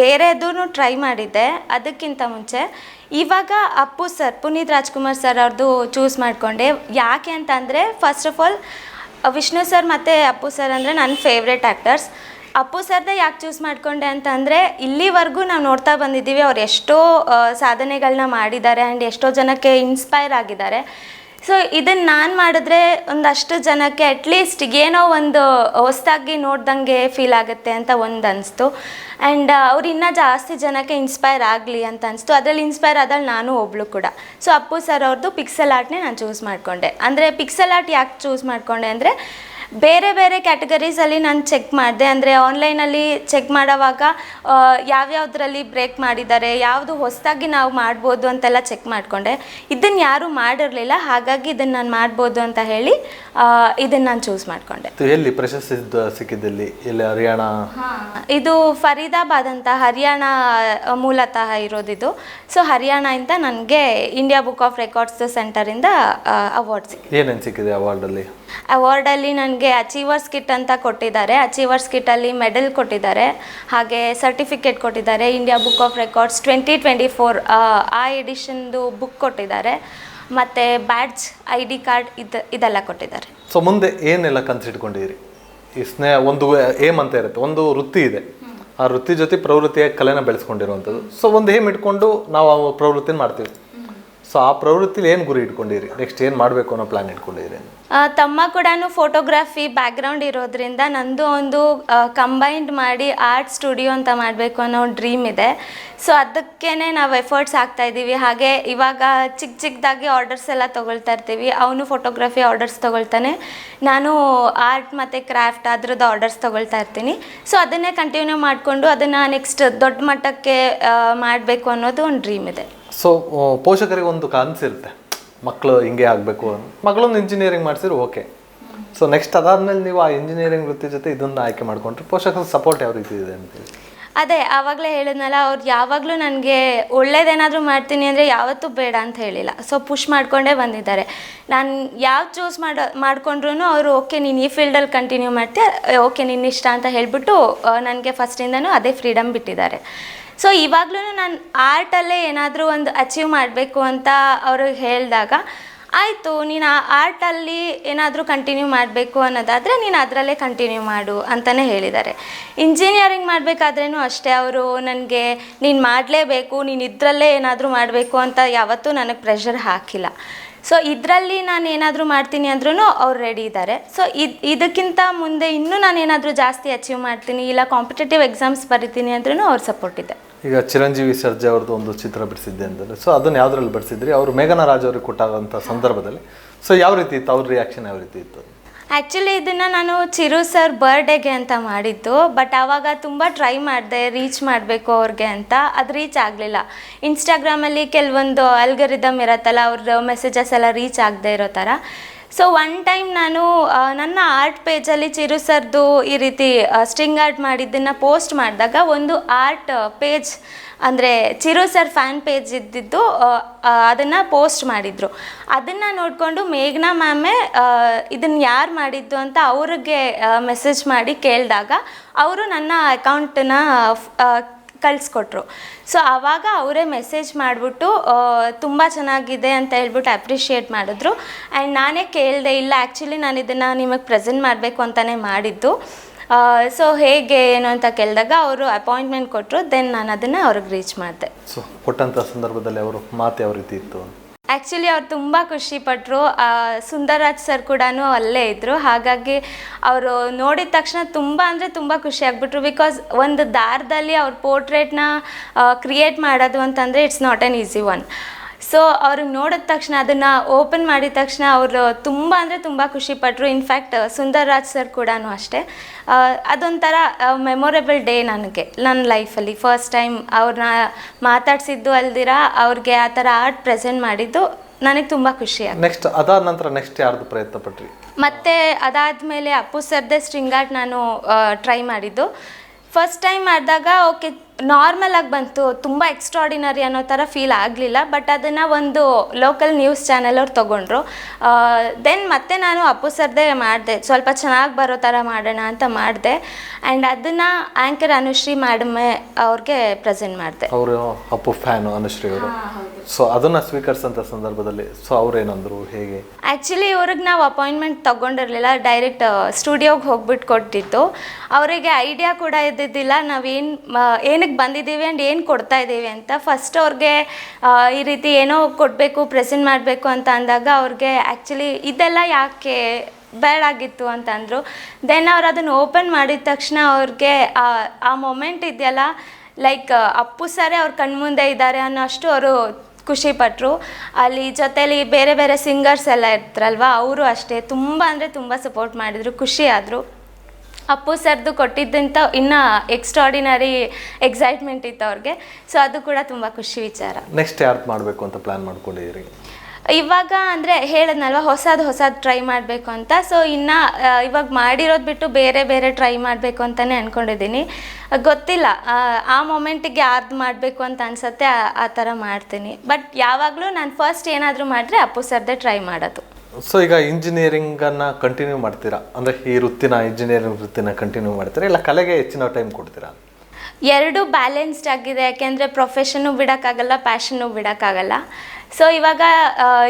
ಬೇರೆದೂ ಟ್ರೈ ಮಾಡಿದ್ದೆ ಅದಕ್ಕಿಂತ ಮುಂಚೆ. ಇವಾಗ ಅಪ್ಪು ಸರ್, ಪುನೀತ್ ರಾಜ್ಕುಮಾರ್ ಸರ್ ಅವ್ರದ್ದು ಚೂಸ್ ಮಾಡಿಕೊಂಡೆ. ಯಾಕೆ ಅಂತಂದರೆ first of all Vishnu sir ಮತ್ತು ಅಪ್ಪು ಸರ್ ಅಂದರೆ ನನ್ನ ಫೇವ್ರೆಟ್ ಆ್ಯಕ್ಟರ್ಸ್. ಅಪ್ಪು ಸರ್ದೇ ಯಾಕೆ ಚೂಸ್ ಮಾಡಿಕೊಂಡೆ ಅಂತಂದರೆ ಇಲ್ಲಿವರೆಗೂ ನಾವು ನೋಡ್ತಾ ಬಂದಿದ್ದೀವಿ ಅವ್ರು ಎಷ್ಟೋ ಸಾಧನೆಗಳನ್ನ ಮಾಡಿದ್ದಾರೆ ಆ್ಯಂಡ್ ಎಷ್ಟೋ ಜನಕ್ಕೆ ಇನ್ಸ್ಪೈರ್ ಆಗಿದ್ದಾರೆ. ಸೊ ಇದನ್ನು ನಾನು ಮಾಡಿದ್ರೆ ಒಂದಷ್ಟು ಜನಕ್ಕೆ ಅಟ್ಲೀಸ್ಟ್ ಏನೋ ಒಂದು ಹೊಸ್ದಾಗಿ ನೋಡ್ದಂಗೆ ಫೀಲ್ ಆಗುತ್ತೆ ಅಂತ ಒಂದು ಅನಿಸ್ತು. ಆ್ಯಂಡ್ ಅವ್ರು ಇನ್ನೂ ಜಾಸ್ತಿ ಜನಕ್ಕೆ ಇನ್ಸ್ಪೈರ್ ಆಗಲಿ ಅಂತ ಅನಿಸ್ತು. ಅದರಲ್ಲಿ ಇನ್ಸ್ಪೈರ್ ಆದಲ್ಲಿ ನಾನು ಒಬ್ಳು ಕೂಡ. ಸೊ ಅಪ್ಪು ಸರ್ ಅವ್ರದ್ದು ಪಿಕ್ಸೆಲ್ ಆರ್ಟ್ನೇ ನಾನು ಚೂಸ್ ಮಾಡಿಕೊಂಡೆ. ಅಂದರೆ ಪಿಕ್ಸೆಲ್ ಆರ್ಟ್ ಯಾಕೆ ಚೂಸ್ ಮಾಡಿಕೊಂಡೆ ಅಂದರೆ ಬೇರೆ ಬೇರೆ ಕ್ಯಾಟಗರೀಸಲ್ಲಿ ನಾನು ಚೆಕ್ ಮಾಡಿದೆ. ಅಂದರೆ ಆನ್ಲೈನಲ್ಲಿ ಚೆಕ್ ಮಾಡೋವಾಗ ಯಾವ್ಯಾವುದ್ರಲ್ಲಿ ಬ್ರೇಕ್ ಮಾಡಿದ್ದಾರೆ, ಯಾವುದು ಹೊಸದಾಗಿ ನಾವು ಮಾಡ್ಬೋದು ಅಂತೆಲ್ಲ ಚೆಕ್ ಮಾಡಿಕೊಂಡೆ. ಇದನ್ನು ಯಾರೂ ಮಾಡಿರಲಿಲ್ಲ, ಹಾಗಾಗಿ ಇದನ್ನು ನಾನು ಮಾಡ್ಬೋದು ಅಂತ ಹೇಳಿ ಇದನ್ನು ನಾನು ಚೂಸ್ ಮಾಡಿಕೊಂಡೆ. ಎಲ್ಲಿ ಪ್ರಶಸ್ತಿ ಸಿಕ್ಕಿದ್ದಲ್ಲಿ? ಎಲ್ಲಿ? ಹರಿಯಾಣ? ಇದು ಫರೀದಾಬಾದ್ ಅಂತ, ಹರಿಯಾಣ ಮೂಲತಃ ಇರೋದಿದು. ಸೊ ಹರಿಯಾಣದಿಂದ ನನಗೆ ಇಂಡಿಯಾ ಬುಕ್ ಆಫ್ ರೆಕಾರ್ಡ್ಸ್ ಸೆಂಟರಿಂದ ಅವಾರ್ಡ್ ಸಿಕ್ಕಿದೆ. ಏನೇನು ಸಿಕ್ಕಿದೆ ಅವಾರ್ಡಲ್ಲಿ? ಅವಾರ್ಡಲ್ಲಿ ನನಗೆ ಅಚೀವರ್ಸ್ ಕಿಟ್ ಅಂತ ಕೊಟ್ಟಿದ್ದಾರೆ. ಅಚೀವರ್ಸ್ ಕಿಟ್ಟಲ್ಲಿ ಮೆಡಲ್ ಕೊಟ್ಟಿದ್ದಾರೆ, ಹಾಗೆ ಸರ್ಟಿಫಿಕೇಟ್ ಕೊಟ್ಟಿದ್ದಾರೆ. ಇಂಡಿಯಾ ಬುಕ್ ಆಫ್ ರೆಕಾರ್ಡ್ಸ್ 2024 ಆ ಎಡಿಷನ್ದು ಬುಕ್ ಕೊಟ್ಟಿದ್ದಾರೆ, ಮತ್ತು ಬ್ಯಾಡ್ಜ್, ID ಕಾರ್ಡ್ ಇದೆಲ್ಲ ಕೊಟ್ಟಿದ್ದಾರೆ. ಸೊ ಮುಂದೆ ಏನೆಲ್ಲ ಕನ್ಸಿಟ್ಕೊಂಡಿದ್ದೀರಿ? ಈ ಒಂದು ಏಮ್ ಅಂತ ಇರುತ್ತೆ, ಒಂದು ವೃತ್ತಿ ಇದೆ, ಆ ವೃತ್ತಿ ಜೊತೆ ಪ್ರವೃತ್ತಿಯ ಕಲೆನ ಬೆಳೆಸ್ಕೊಂಡಿರುವಂಥದ್ದು. ಸೊ ಒಂದು ಏಮ್ ಇಟ್ಕೊಂಡು ನಾವು ಆ ಪ್ರವೃತ್ತಿನ ಮಾಡ್ತೀವಿ. ಸೊ ಆ ಪ್ರವೃತ್ತಿಲಿ ಏನು ಗುರಿ ಇಟ್ಕೊಂಡಿರಿ? ನೆಕ್ಸ್ಟ್ ಏನು ಮಾಡಬೇಕು ಅನ್ನೋ ಪ್ಲ್ಯಾನ್ ಇಟ್ಕೊಂಡಿರಿ? ತಮ್ಮ ಕೂಡ ಫೋಟೋಗ್ರಫಿ ಬ್ಯಾಕ್ಗ್ರೌಂಡ್ ಇರೋದ್ರಿಂದ ನಂದು ಒಂದು ಕಂಬೈನ್ಡ್ ಮಾಡಿ ಆರ್ಟ್ ಸ್ಟುಡಿಯೋ ಅಂತ ಮಾಡಬೇಕು ಅನ್ನೋ ಡ್ರೀಮ್ ಇದೆ. ಸೊ ಅದಕ್ಕೇ ನಾವು ಎಫರ್ಟ್ಸ್ ಹಾಕ್ತಾಯಿದ್ದೀವಿ. ಹಾಗೆ ಇವಾಗ ಚಿಕ್ಕದಾಗಿ ಆರ್ಡರ್ಸ್ ಎಲ್ಲ ತೊಗೊಳ್ತಾ ಇರ್ತೀವಿ. ಅವನು ಫೋಟೋಗ್ರಫಿ ಆರ್ಡರ್ಸ್ ತೊಗೊಳ್ತಾನೆ, ನಾನು ಆರ್ಟ್ ಮತ್ತು ಕ್ರಾಫ್ಟ್ ಅದ್ರದ್ದು ಆರ್ಡರ್ಸ್ ತೊಗೊಳ್ತಾ ಇರ್ತೀನಿ. ಸೊ ಅದನ್ನೇ ಕಂಟಿನ್ಯೂ ಮಾಡಿಕೊಂಡು ಅದನ್ನು ನೆಕ್ಸ್ಟ್ ದೊಡ್ಡ ಮಟ್ಟಕ್ಕೆ ಮಾಡಬೇಕು ಅನ್ನೋದು ಒಂದು ಡ್ರೀಮ್ ಇದೆ. ಸೊ ಪೋಷಕರಿಗೆ ಒಂದು ಕನಸಿರುತ್ತೆ, ಮಕ್ಕಳು ಹಿಂಗೆ ಆಗಬೇಕು ಅಂತ. ಮಗಳೊಂದು ಇಂಜಿನಿಯರಿಂಗ್ ಮಾಡಿಸಿದ್ರು ಓಕೆ. ಸೊ ನೆಕ್ಸ್ಟ್ ಅದಾದಮೇಲೆ ನೀವು ಆ ಇಂಜಿನಿಯರಿಂಗ್ ವೃತ್ತಿ ಜೊತೆ ಇದನ್ನು ಆಯ್ಕೆ ಮಾಡಿಕೊಂಡ್ರೆ ಪೋಷಕರ ಸಪೋರ್ಟ್ ಯಾವ ರೀತಿ ಇದೆ ಅಂತೇಳಿ? ಅದೇ ಆವಾಗಲೇ ಹೇಳಿದ್ನಲ್ಲ, ಅವ್ರು ಯಾವಾಗಲೂ ನನಗೆ ಒಳ್ಳೇದೇನಾದರೂ ಮಾಡ್ತೀನಿ ಅಂದರೆ ಯಾವತ್ತೂ ಬೇಡ ಅಂತ ಹೇಳಿಲ್ಲ. ಸೊ ಪುಷ್ ಮಾಡಿಕೊಂಡೇ ಬಂದಿದ್ದಾರೆ. ನಾನು ಯಾವ್ದು ಚೂಸ್ ಮಾಡಿಕೊಂಡ್ರೂ ಅವರು ಓಕೆ ನೀನು ಈ ಫೀಲ್ಡಲ್ಲಿ ಕಂಟಿನ್ಯೂ ಮಾಡ್ತೀಯ, ಓಕೆ ನಿನ್ನ ಇಷ್ಟ ಅಂತ ಹೇಳಿಬಿಟ್ಟು ನನಗೆ ಫಸ್ಟಿಂದನೂ ಅದೇ ಫ್ರೀಡಮ್ ಬಿಟ್ಟಿದ್ದಾರೆ. ಸೊ ಇವಾಗಲೂ ನಾನು ಆರ್ಟಲ್ಲೇ ಏನಾದರೂ ಒಂದು ಅಚೀವ್ ಮಾಡಬೇಕು ಅಂತ ಅವರು ಹೇಳಿದಾಗ ಆಯಿತು ನೀನು ಆ ಆರ್ಟಲ್ಲಿ ಏನಾದರೂ ಕಂಟಿನ್ಯೂ ಮಾಡಬೇಕು ಅನ್ನೋದಾದರೆ ನೀನು ಅದರಲ್ಲೇ ಕಂಟಿನ್ಯೂ ಮಾಡು ಅಂತಲೇ ಹೇಳಿದ್ದಾರೆ. ಇಂಜಿನಿಯರಿಂಗ್ ಮಾಡಬೇಕಾದ್ರೂ ಅಷ್ಟೇ ಅವರು ನನಗೆ ನೀನು ಮಾಡಲೇಬೇಕು, ನೀನು ಇದರಲ್ಲೇ ಏನಾದರೂ ಮಾಡಬೇಕು ಅಂತ ಯಾವತ್ತೂ ನನಗೆ ಪ್ರೆಷರ್ ಹಾಕಿಲ್ಲ. ಸೊ ಇದರಲ್ಲಿ ನಾನು ಏನಾದರೂ ಮಾಡ್ತೀನಿ ಅಂದ್ರೂ ಅವ್ರು ರೆಡಿ ಇದ್ದಾರೆ. ಸೊ ಇದಕ್ಕಿಂತ ಮುಂದೆ ಇನ್ನೂ ನಾನು ಏನಾದರೂ ಜಾಸ್ತಿ ಅಚೀವ್ ಮಾಡ್ತೀನಿ, ಇಲ್ಲ ಕಾಂಪಿಟೇಟಿವ್ ಎಕ್ಸಾಮ್ಸ್ ಬರಿತೀನಿ ಅಂದ್ರೂ ಅವ್ರ ಸಪೋರ್ಟ್ ಇದೆ. ಈಗ ಚಿರಂಜೀವಿ ಸರ್ಜಾ ಅವ್ರದ್ದು ಒಂದು ಚಿತ್ರ ಬಿಡಿಸಿದ್ದೆ ಅಂತಂದರೆ, ಸೊ ಅದನ್ನು ಯಾವುದ್ರಲ್ಲಿ ಬಿಡಿಸಿದ್ರಿ? ಅವರು ಮೇಘನಾ ರಾಜ್ ಅವ್ರಿಗೆ ಕೊಟ್ಟಾರಂಥ ಸಂದರ್ಭದಲ್ಲಿ ಸೊ ಯಾವ ರೀತಿ ಇತ್ತು ಅವ್ರ ರಿಯಾಕ್ಷನ್? ಯಾವ ರೀತಿ ಇತ್ತು? ಆ್ಯಕ್ಚುಲಿ ಇದನ್ನು ನಾನು ಚಿರು ಸರ್ ಬರ್ಡೇಗೆ ಅಂತ ಮಾಡಿದ್ದು. ಬಟ್ ಆವಾಗ ತುಂಬ ಟ್ರೈ ಮಾಡಿದೆ ರೀಚ್ ಮಾಡಬೇಕು ಅವ್ರಿಗೆ ಅಂತ, ಅದು ರೀಚ್ ಆಗಲಿಲ್ಲ. ಇನ್ಸ್ಟಾಗ್ರಾಮಲ್ಲಿ ಕೆಲವೊಂದು ಅಲ್ಗರಿದಮ್ ಇರತ್ತಲ್ಲ, ಅವ್ರ ಮೆಸೇಜಸ್ ಎಲ್ಲ ರೀಚ್ ಆಗದೆ ಇರೋ ಥರ. ಸೊ ಒನ್ ಟೈಮ್ ನಾನು ನನ್ನ ಆರ್ಟ್ ಪೇಜಲ್ಲಿ ಚಿರು ಸರ್ದು ಈ ರೀತಿ ಸ್ಟ್ರಿಂಗ್ ಆರ್ಟ್ ಮಾಡಿದ್ದನ್ನು ಪೋಸ್ಟ್ ಮಾಡಿದಾಗ ಒಂದು ಆರ್ಟ್ ಪೇಜ್ ಅಂದರೆ ಚಿರು ಸರ್ ಫ್ಯಾನ್ ಪೇಜ್ ಇದ್ದಿದ್ದು ಅದನ್ನು ಪೋಸ್ಟ್ ಮಾಡಿದರು. ಅದನ್ನು ನೋಡಿಕೊಂಡು ಮೇಘನಾ ಮ್ಯಾಮೇ ಇದನ್ನು ಯಾರು ಮಾಡಿದ್ದು ಅಂತ ಅವ್ರಿಗೆ ಮೆಸೇಜ್ ಮಾಡಿ ಕೇಳಿದಾಗ ಅವರು ನನ್ನ ಅಕೌಂಟನ್ನ ಕಳಿಸ್ಕೊಟ್ರು. ಸೊ ಆವಾಗ ಅವರೇ ಮೆಸೇಜ್ ಮಾಡಿಬಿಟ್ಟು ತುಂಬ ಚೆನ್ನಾಗಿದೆ ಅಂತ ಹೇಳ್ಬಿಟ್ಟು ಅಪ್ರಿಷಿಯೇಟ್ ಮಾಡಿದ್ರು. ಆ್ಯಂಡ್ ನಾನೇ ಕೇಳಿದೆ, ಇಲ್ಲ ಆ್ಯಕ್ಚುಲಿ ನಾನು ಇದನ್ನು ನಿಮಗೆ ಪ್ರೆಸೆಂಟ್ ಮಾಡಬೇಕು ಅಂತಲೇ ಮಾಡಿದ್ದು, ಸೊ ಹೇಗೆ ಏನು ಅಂತ ಕೇಳಿದಾಗ ಅವರು ಅಪಾಯಿಂಟ್ಮೆಂಟ್ ಕೊಟ್ಟರು. ದೆನ್ ನಾನು ಅದನ್ನು ಅವ್ರಿಗೆ ರೀಚ್ ಮಾಡಿದೆ. ಸೊ ಕೊಟ್ಟಂಥ ಸಂದರ್ಭದಲ್ಲಿ ಅವರು ಮಾತು ಯಾವ ರೀತಿ ಇತ್ತು? ಆ್ಯಕ್ಚುಲಿ ಅವ್ರು ತುಂಬ ಖುಷಿಪಟ್ಟರು. ಸುಂದರ್ರಾಜ್ ಸರ್ ಕೂಡ ಅಲ್ಲೇ ಇದ್ದರು. ಹಾಗಾಗಿ ಅವರು ನೋಡಿದ ತಕ್ಷಣ ತುಂಬ ಅಂದರೆ ತುಂಬ ಖುಷಿ ಆಗ್ಬಿಟ್ರು. ಬಿಕಾಸ್ ಒಂದು ದಾರದಲ್ಲಿ ಅವ್ರ ಪೋರ್ಟ್ರೇಟ್ನ ಕ್ರಿಯೇಟ್ ಮಾಡೋದು ಅಂತಂದರೆ it's not an easy one. So ಅವ್ರಿಗೆ ನೋಡಿದ ತಕ್ಷಣ ಅದನ್ನು ಓಪನ್ ಮಾಡಿದ ತಕ್ಷಣ ಅವರು ತುಂಬ ಅಂದರೆ ತುಂಬ ಖುಷಿಪಟ್ಟರು. ಇನ್ಫ್ಯಾಕ್ಟ್ ಸುಂದರ್ರಾಜ್ ಸರ್ ಕೂಡ ಅಷ್ಟೇ. ಅದೊಂಥರ ಮೆಮೊರೇಬಲ್ ಡೇ ನನಗೆ ನನ್ನ ಲೈಫಲ್ಲಿ. ಫಸ್ಟ್ ಟೈಮ್ ಅವ್ರನ್ನ ಮಾತಾಡಿಸಿದ್ದು ಅಲ್ದಿರ ಅವ್ರಿಗೆ ಆ ಥರ ಆರ್ಟ್ ಪ್ರೆಸೆಂಟ್ ಮಾಡಿದ್ದು ನನಗೆ ತುಂಬ ಖುಷಿ ಆಯ್ತು. ನೆಕ್ಸ್ಟ್ ಅದಾದ ನಂತರ ನೆಕ್ಸ್ಟ್ ಯಾರ್ದು ಪ್ರಯತ್ನ ಪಟ್ರಿ? ಮತ್ತು ಅದಾದಮೇಲೆ ಅಪ್ಪು ಸರ್ದೇ ಸ್ಟ್ರಿಂಗ್ ಆರ್ಟ್ ನಾನು ಟ್ರೈ ಮಾಡಿದ್ದು. ಫಸ್ಟ್ ಟೈಮ್ ಮಾಡಿದಾಗ ಓಕೆ ನಾರ್ಮಲ್ ಆಗಿ ಬಂತು, ತುಂಬ ಎಕ್ಸ್ಟ್ರಾಡಿನರಿ ಅನ್ನೋ ಥರ ಫೀಲ್ ಆಗಲಿಲ್ಲ. ಬಟ್ ಅದನ್ನು ಒಂದು ಲೋಕಲ್ ನ್ಯೂಸ್ ಚಾನೆಲ್ ಅವ್ರು ತೊಗೊಂಡ್ರು. ದೆನ್ ಮತ್ತೆ ನಾನು ಅಪ್ಪು ಸರ್ದೇ ಮಾಡಿದೆ, ಸ್ವಲ್ಪ ಚೆನ್ನಾಗಿ ಬರೋ ಥರ ಮಾಡೋಣ ಅಂತ ಮಾಡಿದೆ. ಆ್ಯಂಡ್ ಅದನ್ನು ಆ್ಯಂಕರ್ ಅನುಶ್ರೀ ಮೇಡಮೇ ಅವ್ರಿಗೆ ಪ್ರೆಸೆಂಟ್ ಮಾಡಿದೆ. ಅವರು ಅಪ್ಪು ಫ್ಯಾನು ಅನುಶ್ರೀ ಅವರು. ಸೊ ಅದನ್ನು ಸ್ವೀಕರಿಸಂಥ ಸಂದರ್ಭದಲ್ಲಿ ಸೊ ಅವ್ರೇನಂದ್ರು, ಹೇಗೆ? ಆ್ಯಕ್ಚುಲಿ ಇವ್ರಿಗೆ ನಾವು ಅಪಾಯಿಂಟ್ಮೆಂಟ್ ತೊಗೊಂಡಿರಲಿಲ್ಲ, ಡೈರೆಕ್ಟ್ ಸ್ಟುಡಿಯೋಗೆ ಹೋಗ್ಬಿಟ್ಟು ಕೊಟ್ಟಿತ್ತು. ಅವರಿಗೆ ಐಡಿಯಾ ಕೂಡ ಇದ್ದಿದ್ದಿಲ್ಲ ನಾವೇನು ಏನಕ್ಕೆ ಬಂದಿದ್ದೀವಿ ಆ್ಯಂಡ್ ಏನು ಕೊಡ್ತಾ ಇದ್ದೀವಿ ಅಂತ. ಫಸ್ಟ್ ಅವ್ರಿಗೆ ಈ ರೀತಿ ಏನೋ ಕೊಡಬೇಕು, ಪ್ರೆಸೆಂಟ್ ಮಾಡಬೇಕು ಅಂತ ಅಂದಾಗ ಅವ್ರಿಗೆ ಆ್ಯಕ್ಚುಲಿ ಇದೆಲ್ಲ ಯಾಕೆ ಬೇಡಾಗಿತ್ತು ಅಂತ ಅಂದರು. ದೆನ್ ಅವ್ರು ಅದನ್ನು ಓಪನ್ ಮಾಡಿದ ತಕ್ಷಣ ಅವ್ರಿಗೆ ಆ ಮೊಮೆಂಟ್ ಇದೆಯಲ್ಲ, ಲೈಕ್ ಅಪ್ಪು ಸರೇ ಅವ್ರ ಕಣ್ಮುಂದೆ ಇದ್ದಾರೆ ಅನ್ನೋ ಅಷ್ಟು ಅವರು ಖುಷಿಪಟ್ಟರು. ಅಲ್ಲಿ ಜೊತೇಲಿ ಬೇರೆ ಬೇರೆ ಸಿಂಗರ್ಸ್ ಎಲ್ಲ ಇರ್ತಾರಲ್ವ, ಅವರು ಅಷ್ಟೇ ತುಂಬ ಅಂದರೆ ತುಂಬ ಸಪೋರ್ಟ್ ಮಾಡಿದರು, ಖುಷಿ ಆದರು. ಅಪ್ಪು ಸರ್ದು ಕೊಟ್ಟಿದ್ದಂಥ ಇನ್ನೂ ಎಕ್ಸ್ಟ್ರಾಡಿನರಿ ಎಕ್ಸೈಟ್ಮೆಂಟ್ ಇತ್ತು ಅವ್ರಿಗೆ. ಸೊ ಅದು ಕೂಡ ತುಂಬ ಖುಷಿ ವಿಚಾರ. ನೆಕ್ಸ್ಟ್ ಯಾರು ಮಾಡಬೇಕು ಅಂತ ಪ್ಲ್ಯಾನ್ ಮಾಡ್ಕೊಂಡಿದ್ದೀರಿ? ಇವಾಗ ಅಂದರೆ ಹೇಳಿದ್ನಲ್ವ, ಹೊಸದು ಟ್ರೈ ಮಾಡಬೇಕು ಅಂತ. ಸೊ ಇನ್ನು ಇವಾಗ ಮಾಡಿರೋದು ಬಿಟ್ಟು ಬೇರೆ ಬೇರೆ ಟ್ರೈ ಮಾಡಬೇಕು ಅಂತಲೇ ಅಂದ್ಕೊಂಡಿದ್ದೀನಿ. ಗೊತ್ತಿಲ್ಲ ಆ ಮೊಮೆಂಟಿಗೆ ಯಾರ್ದು ಮಾಡಬೇಕು ಅಂತ ಅನಿಸುತ್ತೆ ಆ ಥರ ಮಾಡ್ತೀನಿ. ಬಟ್ ಯಾವಾಗಲೂ ನಾನು ಫಸ್ಟ್ ಏನಾದರೂ ಮಾಡಿದ್ರೆ ಅಪ್ಪು ಸರ್ದೇ ಟ್ರೈ ಮಾಡೋದು. ಸೊ ಈಗ ಇಂಜಿನಿಯರಿಂಗನ್ನು ಕಂಟಿನ್ಯೂ ಮಾಡ್ತೀರಾ, ಅಂದರೆ ಈ ಇಂಜಿನಿಯರಿಂಗ್ ವೃತ್ತಿನ ಕಂಟಿನ್ಯೂ ಮಾಡ್ತೀರಾ, ಇಲ್ಲ ಕಲೆಗೆ ಹೆಚ್ಚಿನ ಟೈಮ್ ಕೊಡ್ತೀರಾ? ಎರಡು ಬ್ಯಾಲೆನ್ಸ್ಡ್ ಆಗಿದೆ, ಯಾಕೆಂದರೆ ಪ್ರೊಫೆಷನ್ನು ಬಿಡೋಕ್ಕಾಗಲ್ಲ, ಪ್ಯಾಷನ್ನು ಬಿಡೋಕ್ಕಾಗಲ್ಲ. ಸೊ ಇವಾಗ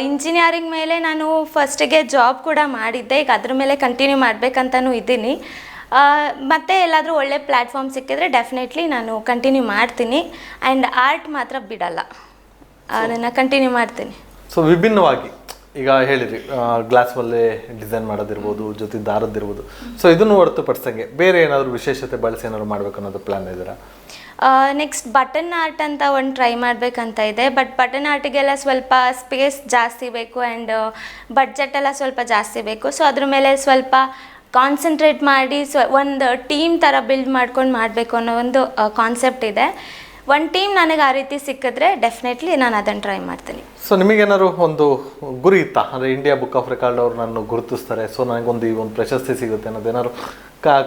ಇಂಜಿನಿಯರಿಂಗ್ ಮೇಲೆ ನಾನು ಫಸ್ಟಿಗೆ ಜಾಬ್ ಕೂಡ ಮಾಡಿದ್ದೆ, ಈಗ ಅದ್ರ ಮೇಲೆ ಕಂಟಿನ್ಯೂ ಮಾಡಬೇಕಂತನೂ ಇದ್ದೀನಿ. ಮತ್ತು ಎಲ್ಲಾದರೂ ಒಳ್ಳೆ ಪ್ಲ್ಯಾಟ್ಫಾರ್ಮ್ ಸಿಕ್ಕಿದ್ರೆ ಡೆಫಿನೆಟ್ಲಿ ನಾನು ಕಂಟಿನ್ಯೂ ಮಾಡ್ತೀನಿ. ಆ್ಯಂಡ್ ಆರ್ಟ್ ಮಾತ್ರ ಬಿಡಲ್ಲ, ಅದನ್ನು ಕಂಟಿನ್ಯೂ ಮಾಡ್ತೀನಿ. ಸೊ ವಿಭಿನ್ನವಾಗಿ ಈಗ ಹೇಳಿದ್ರಿ, ಗ್ಲಾಸ್ ಮೇಲೆ ಡಿಸೈನ್ ಮಾಡೋದಿರ್ಬೋದು, ಜೊತೆ ದಾರದ್ದಿರ್ಬೋದು. ಸೊ ಇದನ್ನು ಹೊರತುಪಡಿಸಂಗೆ ಬೇರೆ ಏನಾದರೂ ವಿಶೇಷತೆ ಬಳಸಿ ಏನಾದ್ರು ಮಾಡಬೇಕು ಅನ್ನೋದು ಪ್ಲ್ಯಾನ್ ಇದ್ದೀರಾ? ನೆಕ್ಸ್ಟ್ ಬಟನ್ ಆರ್ಟ್ ಅಂತ ಒಂದು ಟ್ರೈ ಮಾಡಬೇಕಂತ ಇದೆ. ಬಟ್ ಬಟನ್ ಆರ್ಟಿಗೆಲ್ಲ ಸ್ವಲ್ಪ ಸ್ಪೇಸ್ ಜಾಸ್ತಿ ಬೇಕು ಆ್ಯಂಡ್ ಬಡ್ಜೆಟ್ ಎಲ್ಲ ಸ್ವಲ್ಪ ಜಾಸ್ತಿ ಬೇಕು. ಸೊ ಅದ್ರ ಮೇಲೆ ಸ್ವಲ್ಪ ಕಾನ್ಸಂಟ್ರೇಟ್ ಮಾಡಿ ಒಂದು ಟೀಮ್ ಥರ ಬಿಲ್ಡ್ ಮಾಡ್ಕೊಂಡು ಮಾಡಬೇಕು ಅನ್ನೋ ಒಂದು ಕಾನ್ಸೆಪ್ಟ್ ಇದೆ. ಒಂದು ಟೀಮ್ ನನಗೆ ಆ ರೀತಿ ಸಿಕ್ಕಿದ್ರೆ ಡೆಫಿನೆಟ್ಲಿ ನಾನು ಅದನ್ನು ಟ್ರೈ ಮಾಡ್ತೀನಿ. ಸೊ ನಿಮಗೇನಾದ್ರು ಒಂದು ಗುರಿ ಇತ್ತಾ, ಅಂದರೆ ಇಂಡಿಯಾ ಬುಕ್ ಆಫ್ ರೆಕಾರ್ಡ್ ಅವ್ರು ನನ್ನ ಗುರುತಿಸ್ತಾರೆ, ಸೊ ನನಗೊಂದು ಒಂದು ಪ್ರಶಸ್ತಿ ಸಿಗುತ್ತೆ ಅನ್ನೋದೇನಾದ್ರು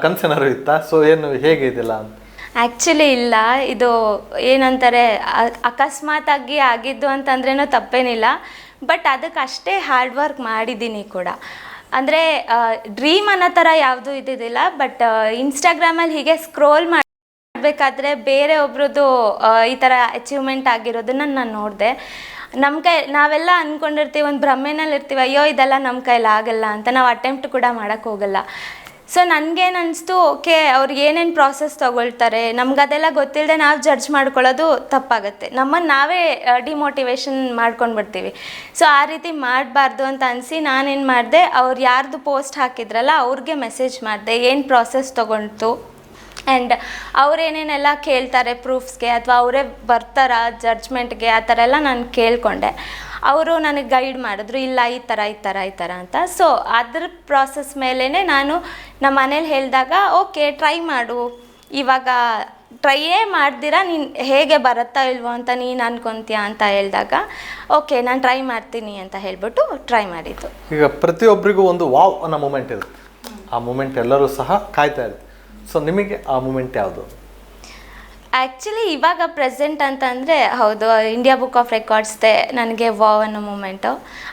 ಕನಸೇನಾದ್ರು ಇತ್ತಾ? ಸೊ ಏನು ಹೇಗೆ ಇದೆಲ್ಲ? ಆ್ಯಕ್ಚುಲಿ ಇಲ್ಲ, ಇದು ಏನಂತಾರೆ ಅಕಸ್ಮಾತಾಗಿ ಆಗಿದ್ದು ಅಂತಂದ್ರೇನೋ ತಪ್ಪೇನಿಲ್ಲ. ಬಟ್ ಅದಕ್ಕೆ ಅಷ್ಟೇ ಹಾರ್ಡ್ ವರ್ಕ್ ಮಾಡಿದ್ದೀನಿ ಕೂಡ. ಅಂದರೆ ಡ್ರೀಮ್ ಅನ್ನೋ ಥರ ಯಾವುದೂ ಇದ್ದಿದ್ದಿಲ್ಲ. ಬಟ್ ಇನ್ಸ್ಟಾಗ್ರಾಮಲ್ಲಿ ಹೀಗೆ ಸ್ಕ್ರೋಲ್ ಮಾಡಬೇಕಾದ್ರೆ ಬೇರೆ ಒಬ್ರದ್ದು ಈ ಥರ ಅಚೀವ್ಮೆಂಟ್ ಆಗಿರೋದನ್ನು ನಾನು ನೋಡಿದೆ. ನಾವೆಲ್ಲ ಅಂದ್ಕೊಂಡಿರ್ತೀವಿ, ಒಂದು ಭ್ರಮೆನಲ್ಲಿ ಇರ್ತೀವಿ, ಅಯ್ಯೋ ಇದೆಲ್ಲ ನಮ್ಮ ಕೈಲಿ ಆಗಲ್ಲ ಅಂತ, ನಾವು ಅಟೆಂಪ್ಟ್ ಕೂಡ ಮಾಡೋಕ್ಕೆ ಹೋಗಲ್ಲ. ಸೊ ನನಗೇನು ಅನಿಸ್ತು, ಓಕೆ ಅವ್ರಿಗೆ ಏನೇನು ಪ್ರಾಸೆಸ್ ತೊಗೊಳ್ತಾರೆ, ನಮ್ಗದೆಲ್ಲ ಗೊತ್ತಿಲ್ಲದೆ ನಾವು ಜಡ್ಜ್ ಮಾಡ್ಕೊಳ್ಳೋದು ತಪ್ಪಾಗುತ್ತೆ, ನಮ್ಮನ್ನು ನಾವೇ ಡಿಮೋಟಿವೇಶನ್ ಮಾಡ್ಕೊಂಡು ಬಿಡ್ತೀವಿ. ಸೊ ಆ ರೀತಿ ಮಾಡಬಾರ್ದು ಅಂತ ಅನಿಸಿ ನಾನೇನು ಮಾಡಿದೆ, ಅವ್ರು ಯಾರ್ದು ಪೋಸ್ಟ್ ಹಾಕಿದ್ರಲ್ಲ ಅವ್ರಿಗೆ ಮೆಸೇಜ್ ಮಾಡಿದೆ, ಏನು ಪ್ರಾಸೆಸ್ ತೊಗೊಂಡು ಆ್ಯಂಡ್ ಅವರೇನೇನೆಲ್ಲ ಕೇಳ್ತಾರೆ ಪ್ರೂಫ್ಸ್ಗೆ, ಅಥವಾ ಅವರೇ ಬರ್ತಾರ ಜಡ್ಜ್ಮೆಂಟ್ಗೆ, ಆ ಥರ ಎಲ್ಲ ನಾನು ಕೇಳಿಕೊಂಡೆ. ಅವರು ನನಗೆ ಗೈಡ್ ಮಾಡಿದ್ರು, ಇಲ್ಲ ಈ ಥರ ಅಂತ. ಸೊ ಅದ್ರ ಪ್ರಾಸೆಸ್ ಮೇಲೇ ನಾನು ನಮ್ಮ ಮನೇಲಿ ಹೇಳಿದಾಗ, ಓಕೆ ಟ್ರೈ ಮಾಡು, ಇವಾಗ ಟ್ರೈಯೇ ಮಾಡ್ದಿರಾ ನೀನು ಹೇಗೆ ಬರುತ್ತಾ ಇಲ್ವೋ ಅಂತ ನೀನು ಅನ್ಕೊತೀಯ ಅಂತ ಹೇಳಿದಾಗ, ಓಕೆ ನಾನು ಟ್ರೈ ಮಾಡ್ತೀನಿ ಅಂತ ಹೇಳ್ಬಿಟ್ಟು ಟ್ರೈ ಮಾಡಿದ್ದು. ಈಗ ಪ್ರತಿಯೊಬ್ಬರಿಗೂ ಒಂದು ವಾವ್ ಅನ್ನೋ ಮೂಮೆಂಟ್ ಇರುತ್ತೆ, ಆ ಮೂಮೆಂಟ್ ಎಲ್ಲರೂ ಸಹ ಕಾಯ್ತಾ ಇರುತ್ತೆ. ಸೊ ನಿಮಗೆ ಆ ಮೂಮೆಂಟ್ ಯಾವುದು? ಆ್ಯಕ್ಚುಲಿ ಇವಾಗ ಪ್ರೆಸೆಂಟ್ ಅಂತಂದರೆ ಹೌದು, ಇಂಡಿಯಾ ಬುಕ್ ಆಫ್ ರೆಕಾರ್ಡ್ಸ್ದೇ ನನಗೆ ವಾವ್ ಅನ್ನೋ ಮೂಮೆಂಟು.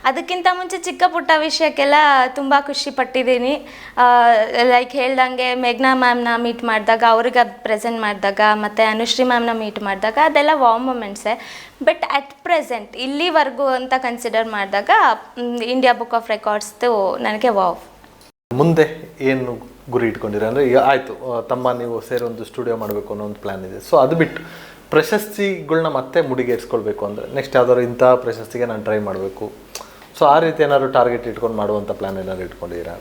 ಅದಕ್ಕಿಂತ ಮುಂಚೆ ಚಿಕ್ಕ ಪುಟ್ಟ ವಿಷಯಕ್ಕೆಲ್ಲ ತುಂಬ ಖುಷಿ ಪಟ್ಟಿದ್ದೀನಿ. ಲೈಕ್ ಹೇಳ್ದಂಗೆ ಮೇಘ್ನಾ ಮ್ಯಾಮ್ನ ಮೀಟ್ ಮಾಡಿದಾಗ, ಅವ್ರಿಗೆ ಅದು ಪ್ರೆಸೆಂಟ್ ಮಾಡಿದಾಗ, ಮತ್ತು ಅನುಶ್ರೀ ಮ್ಯಾಮ್ನ ಮೀಟ್ ಮಾಡಿದಾಗ, ಅದೆಲ್ಲ ವಾವ್ ಮೂಮೆಂಟ್ಸೇ. ಬಟ್ ಅಟ್ ಪ್ರೆಸೆಂಟ್ ಇಲ್ಲಿವರೆಗೂ ಅಂತ ಕನ್ಸಿಡರ್ ಮಾಡಿದಾಗ ಇಂಡಿಯಾ ಬುಕ್ ಆಫ್ ರೆಕಾರ್ಡ್ಸ್ದು ನನಗೆ ವಾವ್. ಮುಂದೆ ಏನು ಗುರಿ ಇಟ್ಕೊಂಡಿರಿ? ಅಂದರೆ ಈಗ ಆಯಿತು, ತಮ್ಮ ನೀವು ಸೇರಿ ಒಂದು ಸ್ಟುಡಿಯೋ ಮಾಡಬೇಕು ಅನ್ನೋ ಒಂದು ಪ್ಲ್ಯಾನ್ ಇದೆ. ಸೊ ಅದು ಬಿಟ್ಟು ಪ್ರಶಸ್ತಿಗಳನ್ನ ಮತ್ತೆ ಮುಡಿಗೇರಿಸ್ಕೊಳ್ಬೇಕು ಅಂದರೆ ನೆಕ್ಸ್ಟ್ ಯಾವ್ದಾದ್ರು ಇಂಥ ಪ್ರಶಸ್ತಿಗೆ ನಾನು ಟ್ರೈ ಮಾಡಬೇಕು, ಸೊ ಆ ರೀತಿ ಏನಾದ್ರು ಟಾರ್ಗೆಟ್ ಇಟ್ಕೊಂಡು ಮಾಡುವಂಥ ಪ್ಲ್ಯಾನ್ ಏನಾದ್ರು ಇಟ್ಕೊಂಡಿದ್ದೀರಾ?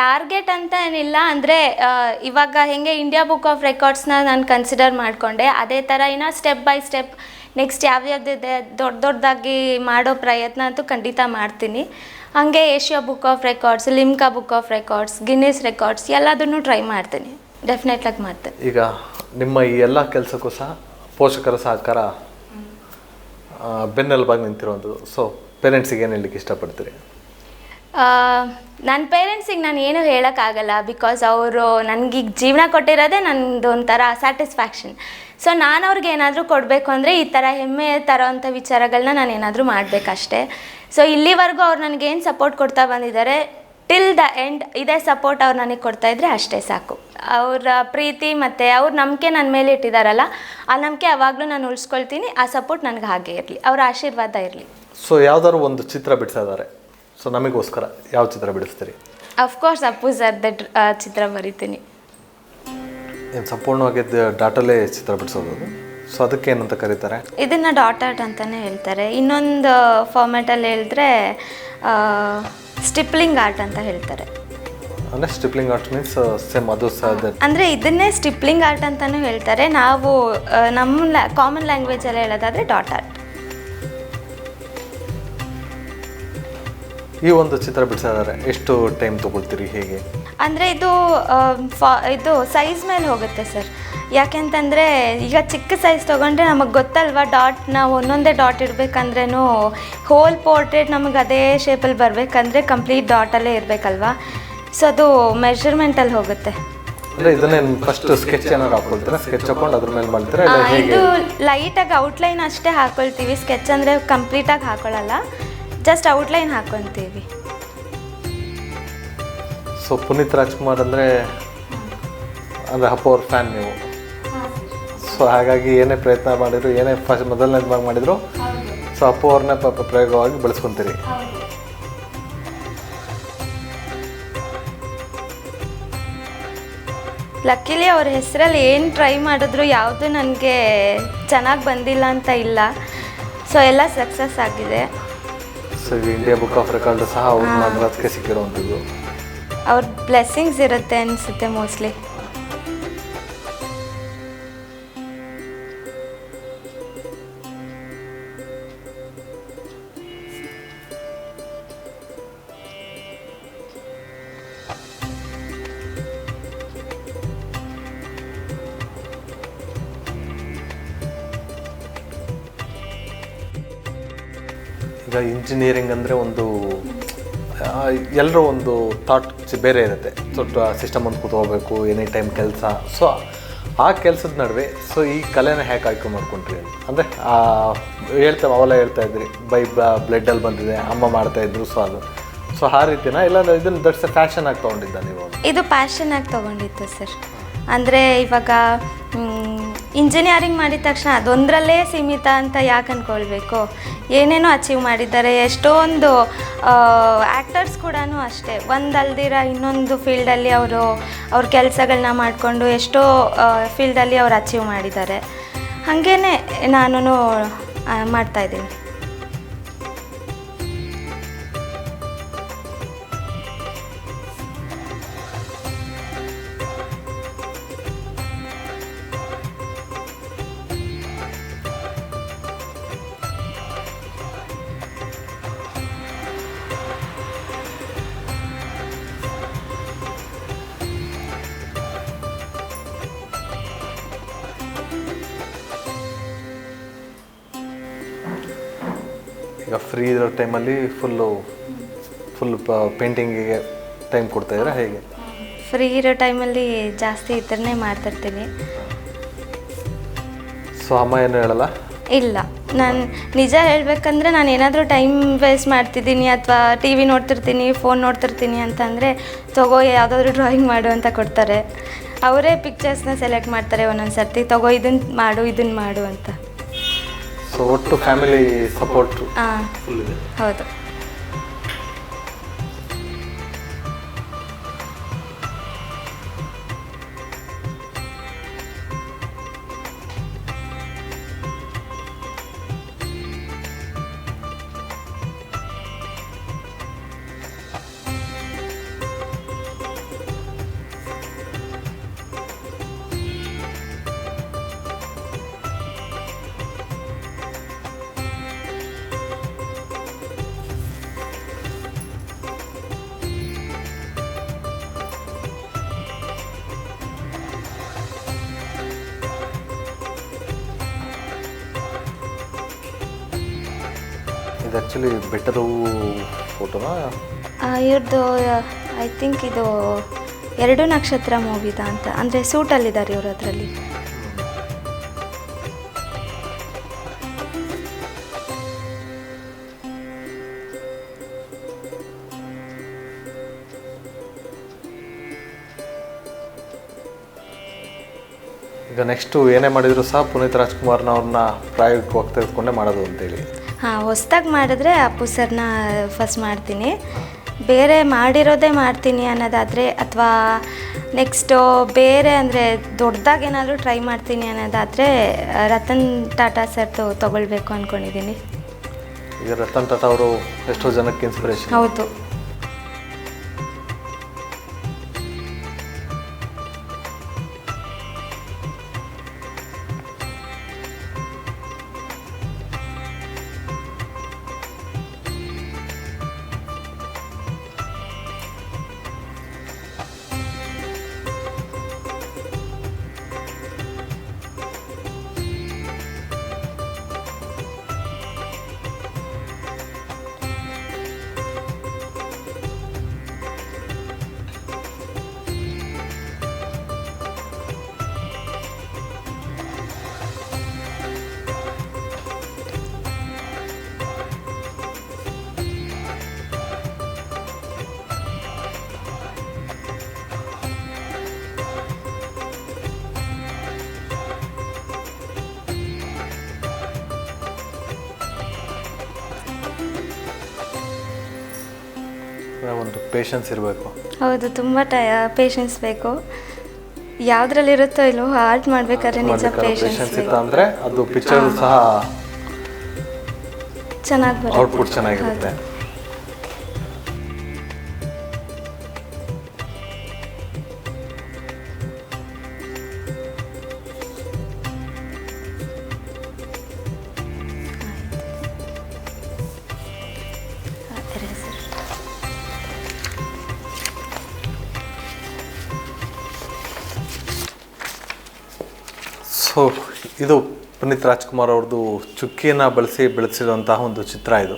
ಟಾರ್ಗೆಟ್ ಅಂತ ಏನಿಲ್ಲ. ಅಂದರೆ ಇವಾಗ ಹೇಗೆ ಇಂಡಿಯಾ ಬುಕ್ ಆಫ್ ರೆಕಾರ್ಡ್ಸ್ನ ನಾನು ಕನ್ಸಿಡರ್ ಮಾಡಿಕೊಂಡೆ, ಅದೇ ಥರ ಇನ್ನು ಸ್ಟೆಪ್ ಬೈ ಸ್ಟೆಪ್ ನೆಕ್ಸ್ಟ್ ಯಾವ್ಯಾವ್ದಿದೆ ದೊಡ್ಡದಾಗಿ ಮಾಡೋ ಪ್ರಯತ್ನ ಅಂತೂ ಖಂಡಿತ ಮಾಡ್ತೀನಿ. ಹಾಗೆ Asia book of records, Limca book of records, Guinness records ಎಲ್ಲದನ್ನು ಟ್ರೈ ಮಾಡ್ತೀನಿ, ಡೆಫಿನೆಟ್ಲಾಗಿ ಮಾಡ್ತೀನಿ. ಈಗ ನಿಮ್ಮ ಈ ಎಲ್ಲ ಕೆಲಸಕ್ಕೂ ಸಹ ಪೋಷಕರ ಸಹಕಾರ ಬೆನ್ನೆಲುಬಾಗಿ ನಿಂತಿರುವಂಥದ್ದು. ಸೊ ಪೇರೆಂಟ್ಸಿಗೆ ಏನು ಹೇಳಲಿಕ್ಕೆ ಇಷ್ಟಪಡ್ತೀರಿ? ನನ್ನ ಪೇರೆಂಟ್ಸಿಗೆ ನಾನು ಏನು ಹೇಳೋಕ್ಕಾಗಲ್ಲ, ಬಿಕಾಸ್ ಅವರು ನನಗೀಗ ಜೀವನ ಕೊಟ್ಟಿರೋದೇ ನನ್ನದು ಒಂಥರ ಸ್ಯಾಟಿಸ್ಫ್ಯಾಕ್ಷನ್. ಸೊ ನಾನು ಅವ್ರಿಗೆ ಏನಾದರೂ ಕೊಡಬೇಕು ಅಂದರೆ ಈ ಥರ ಹೆಮ್ಮೆ ತರೋವಂಥ ವಿಚಾರಗಳನ್ನ ನಾನು ಏನಾದರೂ ಮಾಡಬೇಕಷ್ಟೇ. ಸೊ ಇಲ್ಲಿವರೆಗೂ ಅವ್ರು ನನಗೇನು ಸಪೋರ್ಟ್ ಕೊಡ್ತಾ ಬಂದಿದ್ದಾರೆ, ಟಿಲ್ ದ ಎಂಡ್ ಇದೇ ಸಪೋರ್ಟ್ ಅವ್ರು ನನಗೆ ಕೊಡ್ತಾಯಿದ್ರೆ ಅಷ್ಟೇ ಸಾಕು. ಅವರ ಪ್ರೀತಿ ಮತ್ತು ಅವ್ರ ನಂಬಿಕೆ ನನ್ನ ಮೇಲೆ ಇಟ್ಟಿದ್ದಾರಲ್ಲ, ಆ ನಂಬಿಕೆ ಯಾವಾಗಲೂ ನಾನು ಉಳಿಸ್ಕೊಳ್ತೀನಿ. ಆ ಸಪೋರ್ಟ್ ನನಗೆ ಹಾಗೆ ಇರಲಿ, ಅವರ ಆಶೀರ್ವಾದ ಇರಲಿ. ಸೊ ಯಾವ್ದಾದ್ರು ಒಂದು ಚಿತ್ರ ಬಿಡಿಸಿದ್ದಾರೆ, ಸೊ ನಮಗೋಸ್ಕರ ಯಾವ ಚಿತ್ರ ಬಿಡಿಸ್ತೀರಿ? ಅಫ್ಕೋರ್ಸ್ ಅಪ್ಪು ಸರ್ದ ಚಿತ್ರ ಬರಿತೀನಿ. ಏನು ಸಂಪೂರ್ಣವಾಗಿ ಡಾಟಲ್ಲೇ ಚಿತ್ರ ಬಿಡಿಸೋದು ಅದು? ಸೊ ಅದಕ್ಕೆ ಏನಂತ ಕರೀತಾರೆ? ಇದನ್ನು ಡಾಟ್ ಆರ್ಟ್ ಅಂತಲೇ ಹೇಳ್ತಾರೆ. ಇನ್ನೊಂದು ಫಾರ್ಮ್ಯಾಟಲ್ಲಿ ಹೇಳಿದ್ರೆ ಸ್ಟಿಪ್ಲಿಂಗ್ ಆರ್ಟ್ ಅಂತ ಹೇಳ್ತಾರೆ. ಅಂದರೆ ಸ್ಟಿಪ್ಲಿಂಗ್ ಆರ್ಟ್ ಮೀನ್ಸ್ ಸೇಮ್ ಅದು ಅಂದರೆ ಇದನ್ನೇ ಸ್ಟಿಪ್ಲಿಂಗ್ ಆರ್ಟ್ ಅಂತಲೂ ಹೇಳ್ತಾರೆ. ನಾವು ನಮ್ಮ ಕಾಮನ್ ಲ್ಯಾಂಗ್ವೇಜಲ್ಲಿ ಹೇಳೋದಾದರೆ ಡಾಟ್ ಆರ್ಟ್. ಈ ಒಂದು ಚಿತ್ರ ಬಿಡಿಸಿದ್ದಾರೆ, ಎಷ್ಟು ಟೈಮ್ ತೊಗೊಳ್ತೀರಿ, ಹೇಗೆ? ಅಂದರೆ ಇದು ಸೈಜ್ ಮೇಲೆ ಹೋಗುತ್ತೆ ಸರ್. ಯಾಕೆಂತಂದರೆ ಈಗ ಚಿಕ್ಕ ಸೈಜ್ ತೊಗೊಂಡ್ರೆ ನಮಗೆ ಗೊತ್ತಲ್ವ, ಡಾಟ್ ನಾವು ಒಂದೊಂದೇ ಡಾಟ್ ಇಡಬೇಕಂದ್ರೂ ಹೋಲ್ ಪೋರ್ಟ್ರೇಟ್ ನಮಗೆ ಅದೇ ಶೇಪಲ್ಲಿ ಬರಬೇಕಂದ್ರೆ ಕಂಪ್ಲೀಟ್ ಡಾಟಲ್ಲೇ ಇರಬೇಕಲ್ವ. ಸೊ ಅದು ಮೆಷರ್ಮೆಂಟಲ್ಲಿ ಹೋಗುತ್ತೆ. ಅಂದರೆ ಇದನ್ನೇ ಫಸ್ಟ್ ಸ್ಕೆಚ್ ಏನಾದ್ರು ಹಾಕೊಳ್ತೀರಾ? ಸ್ಕೆಚ್ ಹಾಕೊಂಡು ಅದ್ರ ಮೇಲೆ ಮಾಡ್ತೀರಾ? ಇದು ಲೈಟಾಗಿ ಔಟ್ಲೈನ್ ಅಷ್ಟೇ ಹಾಕ್ಕೊಳ್ತೀವಿ. ಸ್ಕೆಚ್ ಅಂದರೆ ಕಂಪ್ಲೀಟಾಗಿ ಹಾಕೊಳ್ಳಲ್ಲ, ಜಸ್ಟ್ ಔಟ್ಲೈನ್ ಹಾಕೊತೀವಿ. ಸೊ ಪುನೀತ್ ರಾಜ್ಕುಮಾರ್ ಅಂದರೆ ಅಪ್ಪು ಅವ್ರ ಫ್ಯಾನ್ ನೀವು. ಸೊ ಹಾಗಾಗಿ ಏನೇ ಪ್ರಯತ್ನ ಮಾಡಿದ್ರು, ಏನೇ ಫಸ್ಟ್ ಮೊದಲನೇದು ಮಾಡಿದ್ರು, ಸೊ ಅಪ್ಪು ಅವ್ರನ್ನ ಪ್ರಯೋಗವಾಗಿ ಬಳಸ್ಕೊತೀರಿ. ಲಕ್ಕಿಲಿ ಅವ್ರ ಹೆಸರಲ್ಲಿ ಏನು ಟ್ರೈ ಮಾಡಿದ್ರು ಯಾವುದು ನನಗೆ ಚೆನ್ನಾಗಿ ಬಂದಿಲ್ಲ ಅಂತ ಇಲ್ಲ. ಸೊ ಎಲ್ಲ ಸಕ್ಸಸ್ ಆಗಿದೆ. So India book of record ಸಹ ಅವ್ರ ಅದಕ್ಕೆ ಸಿಕ್ಕಿರುವಂಥದ್ದು. ಅವ್ರ ಬ್ಲೆಸ್ಸಿಂಗ್ಸ್ ಇರುತ್ತೆ ಅನಿಸುತ್ತೆ ಮೋಸ್ಟ್ಲಿ. ಈಗ ಇಂಜಿನಿಯರಿಂಗ್ ಅಂದರೆ ಒಂದು ಎಲ್ಲರೂ ಒಂದು ಥಾಟ್ ಬೇರೆ ಇರುತ್ತೆ. ಸ್ವಲ್ಪ ಸಿಸ್ಟಮ್ ಒಂದು ಕೂತ್ಕೋಬೇಕು, ಎನಿ ಟೈಮ್ ಕೆಲಸ. ಸೊ ಆ ಕೆಲಸದ ನಡುವೆ ಸೊ ಈ ಕಲೆನ ಹೇಗೆ ಆಯ್ಕೆ ಮಾಡ್ಕೊಂಡ್ರಿ ಅಂತ? ಅಂದರೆ ಅವೆಲ್ಲ ಹೇಳ್ತಾ ಇದ್ರಿ, ಬ್ಲಡ್ಡಲ್ಲಿ ಬಂದಿದೆ, ಅಮ್ಮ ಮಾಡ್ತಾಯಿದ್ರು. ಸೊ ಅದು ಸೊ ಆ ರೀತಿನ ಇಲ್ಲ ಇದನ್ನು ದಟ್ಸ್ ಫ್ಯಾಷನ್ ಆಗಿ ತೊಗೊಂಡಿದ್ದ ನೀವು? ಇದು ಪ್ಯಾಷನ್ ಆಗಿ ತೊಗೊಂಡಿತ್ತು ಸರ್. ಅಂದರೆ ಇವಾಗ ಇಂಜಿನಿಯರಿಂಗ್ ಮಾಡಿದ ತಕ್ಷಣ ಅದೊಂದರಲ್ಲೇ ಸೀಮಿತ ಅಂತ ಯಾಕೆ ಅಂದ್ಕೊಳ್ಬೇಕು. ಏನೇನೋ ಅಚೀವ್ ಮಾಡಿದ್ದಾರೆ. ಎಷ್ಟೊಂದು ಆ್ಯಕ್ಟರ್ಸ್ ಕೂಡ ಅಷ್ಟೇ, ಒಂದಲ್ದಿರ ಇನ್ನೊಂದು ಫೀಲ್ಡಲ್ಲಿ ಅವ್ರ ಕೆಲಸಗಳನ್ನ ಮಾಡಿಕೊಂಡು ಎಷ್ಟೋ ಫೀಲ್ಡಲ್ಲಿ ಅವ್ರು ಅಚೀವ್ ಮಾಡಿದ್ದಾರೆ. ಹಾಗೇ ನಾನು ಮಾಡ್ತಾಯಿದ್ದೀನಿ. ಈಗ ಫ್ರೀ ಇರೋ ಟೈಮಲ್ಲಿ ಫುಲ್ ಪೇಂಟಿಂಗಿಗೆ ಟೈಮ್ ಕೊಡ್ತಾಯಿದ್ರೆ ಹೇಗೆ? ಫ್ರೀ ಇರೋ ಟೈಮಲ್ಲಿ ಜಾಸ್ತಿ ಈ ಥರನೇ ಮಾಡ್ತಿರ್ತೀನಿ. ಸೊ ಅಮ್ಮ ಏನು ಹೇಳಲ್ಲ? ಇಲ್ಲ, ನಾನು ನಿಜ ಹೇಳಬೇಕಂದ್ರೆ ನಾನು ಏನಾದರೂ ಟೈಮ್ ವೇಸ್ಟ್ ಮಾಡ್ತಿದ್ದೀನಿ ಅಥವಾ ಟಿ ವಿ ನೋಡ್ತಿರ್ತೀನಿ, ಫೋನ್ ನೋಡ್ತಿರ್ತೀನಿ ಅಂತಂದರೆ ತಗೋ ಯಾವುದಾದ್ರೂ ಡ್ರಾಯಿಂಗ್ ಮಾಡು ಅಂತ ಕೊಡ್ತಾರೆ. ಅವರೇ ಪಿಕ್ಚರ್ಸ್ನ ಸೆಲೆಕ್ಟ್ ಮಾಡ್ತಾರೆ ಒಂದೊಂದು ಸರ್ತಿ, ತಗೋ ಇದನ್ನು ಮಾಡು ಅಂತ. ಸೊ ಒಟ್ಟು ಫ್ಯಾಮಿಲಿ ಸಪೋರ್ಟ್ ಫುಲ್ ಇದೆ. ಹೌದು. ಇದು ಆ್ಯಕ್ಚುಲಿ ಬೆಟ್ಟದ ಫೋಟೋನಾ? ಇವ್ರದ್ದು ಐ ಥಿಂಕ್ ಇದು 2 ನಕ್ಷತ್ರ ಮೂವಿದ ಅಂತ, ಅಂದರೆ ಸೂಟಲ್ಲಿದ್ದಾರೆ ಇವರು ಅದರಲ್ಲಿ. ಈಗ ನೆಕ್ಸ್ಟು ಏನೇ ಮಾಡಿದರೂ ಸಹ ಪುನೀತ್ ರಾಜ್ಕುಮಾರ್ನವ್ರನ್ನ ಪ್ರಾಯೋಗಿಕವಾಗಿ ತೆಗೆದುಕೊಂಡೇ ಮಾಡೋದು ಅಂತೇಳಿ. ಹಾಂ, ಹೊಸ್ದಾಗಿ ಮಾಡಿದ್ರೆ ಅಪ್ಪು ಸರ್ನ ಫಸ್ಟ್ ಮಾಡ್ತೀನಿ. ಬೇರೆ ಮಾಡಿರೋದೇ ಮಾಡ್ತೀನಿ ಅನ್ನೋದಾದರೆ, ಅಥವಾ ನೆಕ್ಸ್ಟು ಬೇರೆ ಅಂದರೆ ದೊಡ್ಡದಾಗಿ ಏನಾದರೂ ಟ್ರೈ ಮಾಡ್ತೀನಿ ಅನ್ನೋದಾದರೆ ರತನ್ ಟಾಟಾ ಸರ್ದು ತೊಗೊಳ್ಬೇಕು ಅಂದ್ಕೊಂಡಿದ್ದೀನಿ. ಈಗ ರತನ್ ಟಾಟಾ ಅವರು ಎಷ್ಟೋ ಜನಕ್ಕೆ ಇನ್ಸ್ಪಿರೇಷನ್. ಹೌದು. ಒಂದು ಪೇಷನ್ಸ್ ಇರಬೇಕು. ಹೌದು, ತುಂಬ ಪೇಷನ್ಸ್ ಬೇಕು. ಯಾವುದ್ರಲ್ಲಿರುತ್ತೋ ಇಲ್ಲೋ ಆರ್ಟ್ ಮಾಡ್ಬೇಕಾದ್ರೆ ನಿಜ ಪೇಷನ್ಸ್ ಇತ್ತು ಅಂದರೆ ಅದು ಪಿಕ್ಚರ್ ಸಹ ಚೆನ್ನಾಗಿ ಬರುತ್ತೆ, ಔಟ್ಪುಟ್ ಚೆನ್ನಾಗಿರುತ್ತೆ. ಸೊ ಇದು ಪುನೀತ್ ರಾಜ್ಕುಮಾರ್ ಅವ್ರದ್ದು ಚುಕ್ಕಿಯನ್ನು ಬಳಸಿ ಬೆಳೆಸಿರುವಂತಹ ಒಂದು ಚಿತ್ರ ಇದು.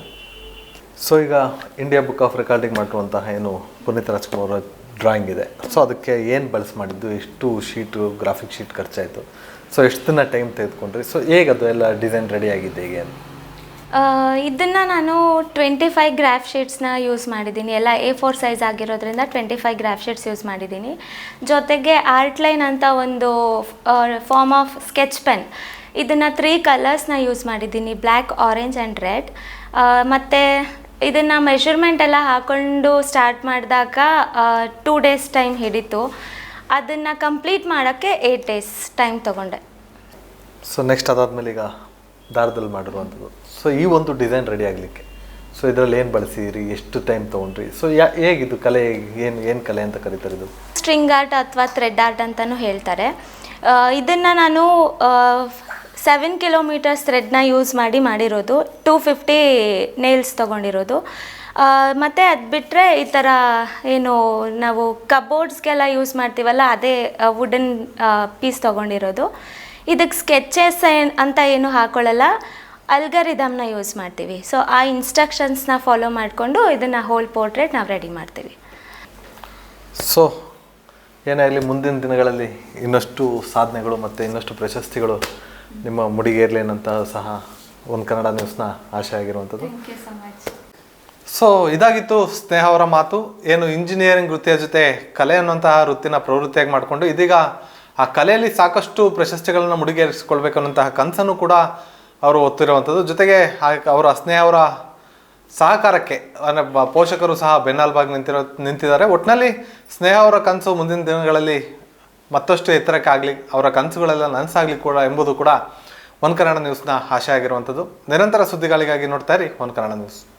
ಸೊ ಈಗ ಇಂಡಿಯಾ ಬುಕ್ ಆಫ್ ರೆಕಾರ್ಡಿಂಗ್ ಮಾಡಿರುವಂತಹ ಏನು ಪುನೀತ್ ರಾಜ್ಕುಮಾರ್ ಅವರ ಡ್ರಾಯಿಂಗ್ ಇದೆ, ಸೊ ಅದಕ್ಕೆ ಏನು ಬಳಸಿ ಮಾಡಿದ್ದು, ಎಷ್ಟು ಶೀಟು ಗ್ರಾಫಿಕ್ ಶೀಟ್ ಖರ್ಚಾಯಿತು, ಸೊ ಎಷ್ಟು ದಿನ ಟೈಮ್ ತೆಗೆದುಕೊಂಡ್ರಿ, ಸೊ ಹೇಗದು ಎಲ್ಲ ಡಿಸೈನ್ ರೆಡಿ ಆಗಿದೆ ಹೇಗೆ? ಇದನ್ನು ನಾನು 25 ಗ್ರಾಫ್ ಶೀಟ್ಸ್ನ ಯೂಸ್ ಮಾಡಿದ್ದೀನಿ. ಎಲ್ಲ A4 ಸೈಜ್ ಆಗಿರೋದ್ರಿಂದ 25 ಗ್ರಾಫ್ ಶೀಟ್ಸ್ ಯೂಸ್ ಮಾಡಿದ್ದೀನಿ. ಜೊತೆಗೆ ಆರ್ಟ್ಲೈನ್ ಅಂತ ಒಂದು ಫಾರ್ಮ್ ಆಫ್ ಸ್ಕೆಚ್ ಪೆನ್, ಇದನ್ನು 3 ಕಲರ್ಸ್ನ ಯೂಸ್ ಮಾಡಿದ್ದೀನಿ, ಬ್ಲ್ಯಾಕ್, ಆರೆಂಜ್ ಆ್ಯಂಡ್ ರೆಡ್. ಮತ್ತು ಇದನ್ನು ಮೆಷರ್ಮೆಂಟ್ ಎಲ್ಲ ಹಾಕ್ಕೊಂಡು ಸ್ಟಾರ್ಟ್ ಮಾಡಿದಾಗ 2 ಡೇಸ್ ಟೈಮ್ ಹಿಡಿತು. ಅದನ್ನು ಕಂಪ್ಲೀಟ್ ಮಾಡೋಕ್ಕೆ 8 ಡೇಸ್ ಟೈಮ್ ತೊಗೊಂಡೆ. ಸೊ ನೆಕ್ಸ್ಟ್ ಅದಾದಮೇಲೆ ಈಗ ದಾರದಲ್ಲಿ ಮಾಡಿರುವಂಥದ್ದು. ಸೊ ಈ ಒಂದು ಡಿಸೈನ್ ರೆಡಿ ಆಗಲಿಕ್ಕೆ ಸೊ ಇದರಲ್ಲಿ ಏನು ಬಳಸಿದಿರಿ, ಎಷ್ಟು ಟೈಮ್ ತೊಗೊಂಡ್ರಿ, ಸೊ ಹೇಗಿದು ಕಲೆ, ಏನು ಕಲೆ ಅಂತ ಕರೀತಾರೆ ಇದು? ಸ್ಟ್ರಿಂಗ್ ಆರ್ಟ್ ಅಥವಾ ಥ್ರೆಡ್ ಆರ್ಟ್ ಅಂತಲೂ ಹೇಳ್ತಾರೆ. ಇದನ್ನು ನಾನು 7 ಕಿಲೋಮೀಟರ್ಸ್ ಥ್ರೆಡ್ನ ಯೂಸ್ ಮಾಡಿರೋದು, 250 ನೇಲ್ಸ್ ತೊಗೊಂಡಿರೋದು. ಮತ್ತು ಅದು ಬಿಟ್ಟರೆ ಈ ಥರ ಏನು ನಾವು ಕಬೋರ್ಡ್ಸ್ಗೆಲ್ಲ ಯೂಸ್ ಮಾಡ್ತೀವಲ್ಲ, ಅದೇ ವುಡನ್ ಪೀಸ್ ತೊಗೊಂಡಿರೋದು. ಇದಕ್ಕೆ ಸ್ಕೆಚಸ್ ಅಂತ ಏನು ಹಾಕೊಳ್ಳಲ್ಲ, ಅಲ್ಗರಿದಮ್ನ ಯೂಸ್ ಮಾಡ್ತೀವಿ. ಸೊ ಆ ಇನ್ಸ್ಟ್ರಕ್ಷನ್ಸ್ನ ಫಾಲೋ ಮಾಡಿಕೊಂಡು ಇದನ್ನು ಹೋಲ್ ಪೋರ್ಟ್ರೇಟ್ ನಾವು ರೆಡಿ ಮಾಡ್ತೀವಿ. ಸೊ ಏನಾಗಲಿ, ಮುಂದಿನ ದಿನಗಳಲ್ಲಿ ಇನ್ನಷ್ಟು ಸಾಧನೆಗಳು ಮತ್ತು ಇನ್ನಷ್ಟು ಪ್ರಶಸ್ತಿಗಳು ನಿಮ್ಮ ಮುಡಿಗೇರ್ಲೇನಂತ ಸಹ ಒಂದು ಕನ್ನಡ ನ್ಯೂಸ್ನ ಆಶೆ ಆಗಿರುವಂಥದ್ದು. ಸೊ ಇದಾಗಿತ್ತು ಸ್ನೇಹ ಅವರ ಮಾತು. ಏನು ಇಂಜಿನಿಯರಿಂಗ್ ವೃತ್ತಿಯ ಜೊತೆ ಕಲೆ ಅನ್ನುವಂತಹ ವೃತ್ತಿನ ಪ್ರವೃತ್ತಿಯಾಗಿ ಮಾಡಿಕೊಂಡು ಇದೀಗ ಆ ಕಲೆಯಲ್ಲಿ ಸಾಕಷ್ಟು ಪ್ರಶಸ್ತಿಗಳನ್ನು ಮುಡಿಗೇರಿಸಿಕೊಳ್ಬೇಕು ಅನ್ನೋಂತಹ ಕನಸನ್ನು ಕೂಡ ಅವರು ಒತ್ತಿರುವಂಥದ್ದು. ಜೊತೆಗೆ ಅವರ ಸ್ನೇಹ ಅವರ ಸಹಕಾರಕ್ಕೆ ಪೋಷಕರು ಸಹ ಬೆನ್ನೆಲುಬಾಗಿ ನಿಂತಿದ್ದಾರೆ. ಒಟ್ಟಿನಲ್ಲಿ ಸ್ನೇಹ ಅವರ ಕನಸು ಮುಂದಿನ ದಿನಗಳಲ್ಲಿ ಮತ್ತಷ್ಟು ಎತ್ತರಕ್ಕೆ ಆಗಲಿ, ಅವರ ಕನಸುಗಳೆಲ್ಲ ನನಸಾಗಲಿ ಕೂಡ ಎಂಬುದು ಕೂಡ ಒನ್ ಕನ್ನಡ ನ್ಯೂಸ್ನ ಆಶೆ ಆಗಿರುವಂಥದ್ದು. ನಿರಂತರ ಸುದ್ದಿಗಳಿಗಾಗಿ ನೋಡ್ತಾ ಇರಿ ಒನ್ ಕನ್ನಡ ನ್ಯೂಸ್.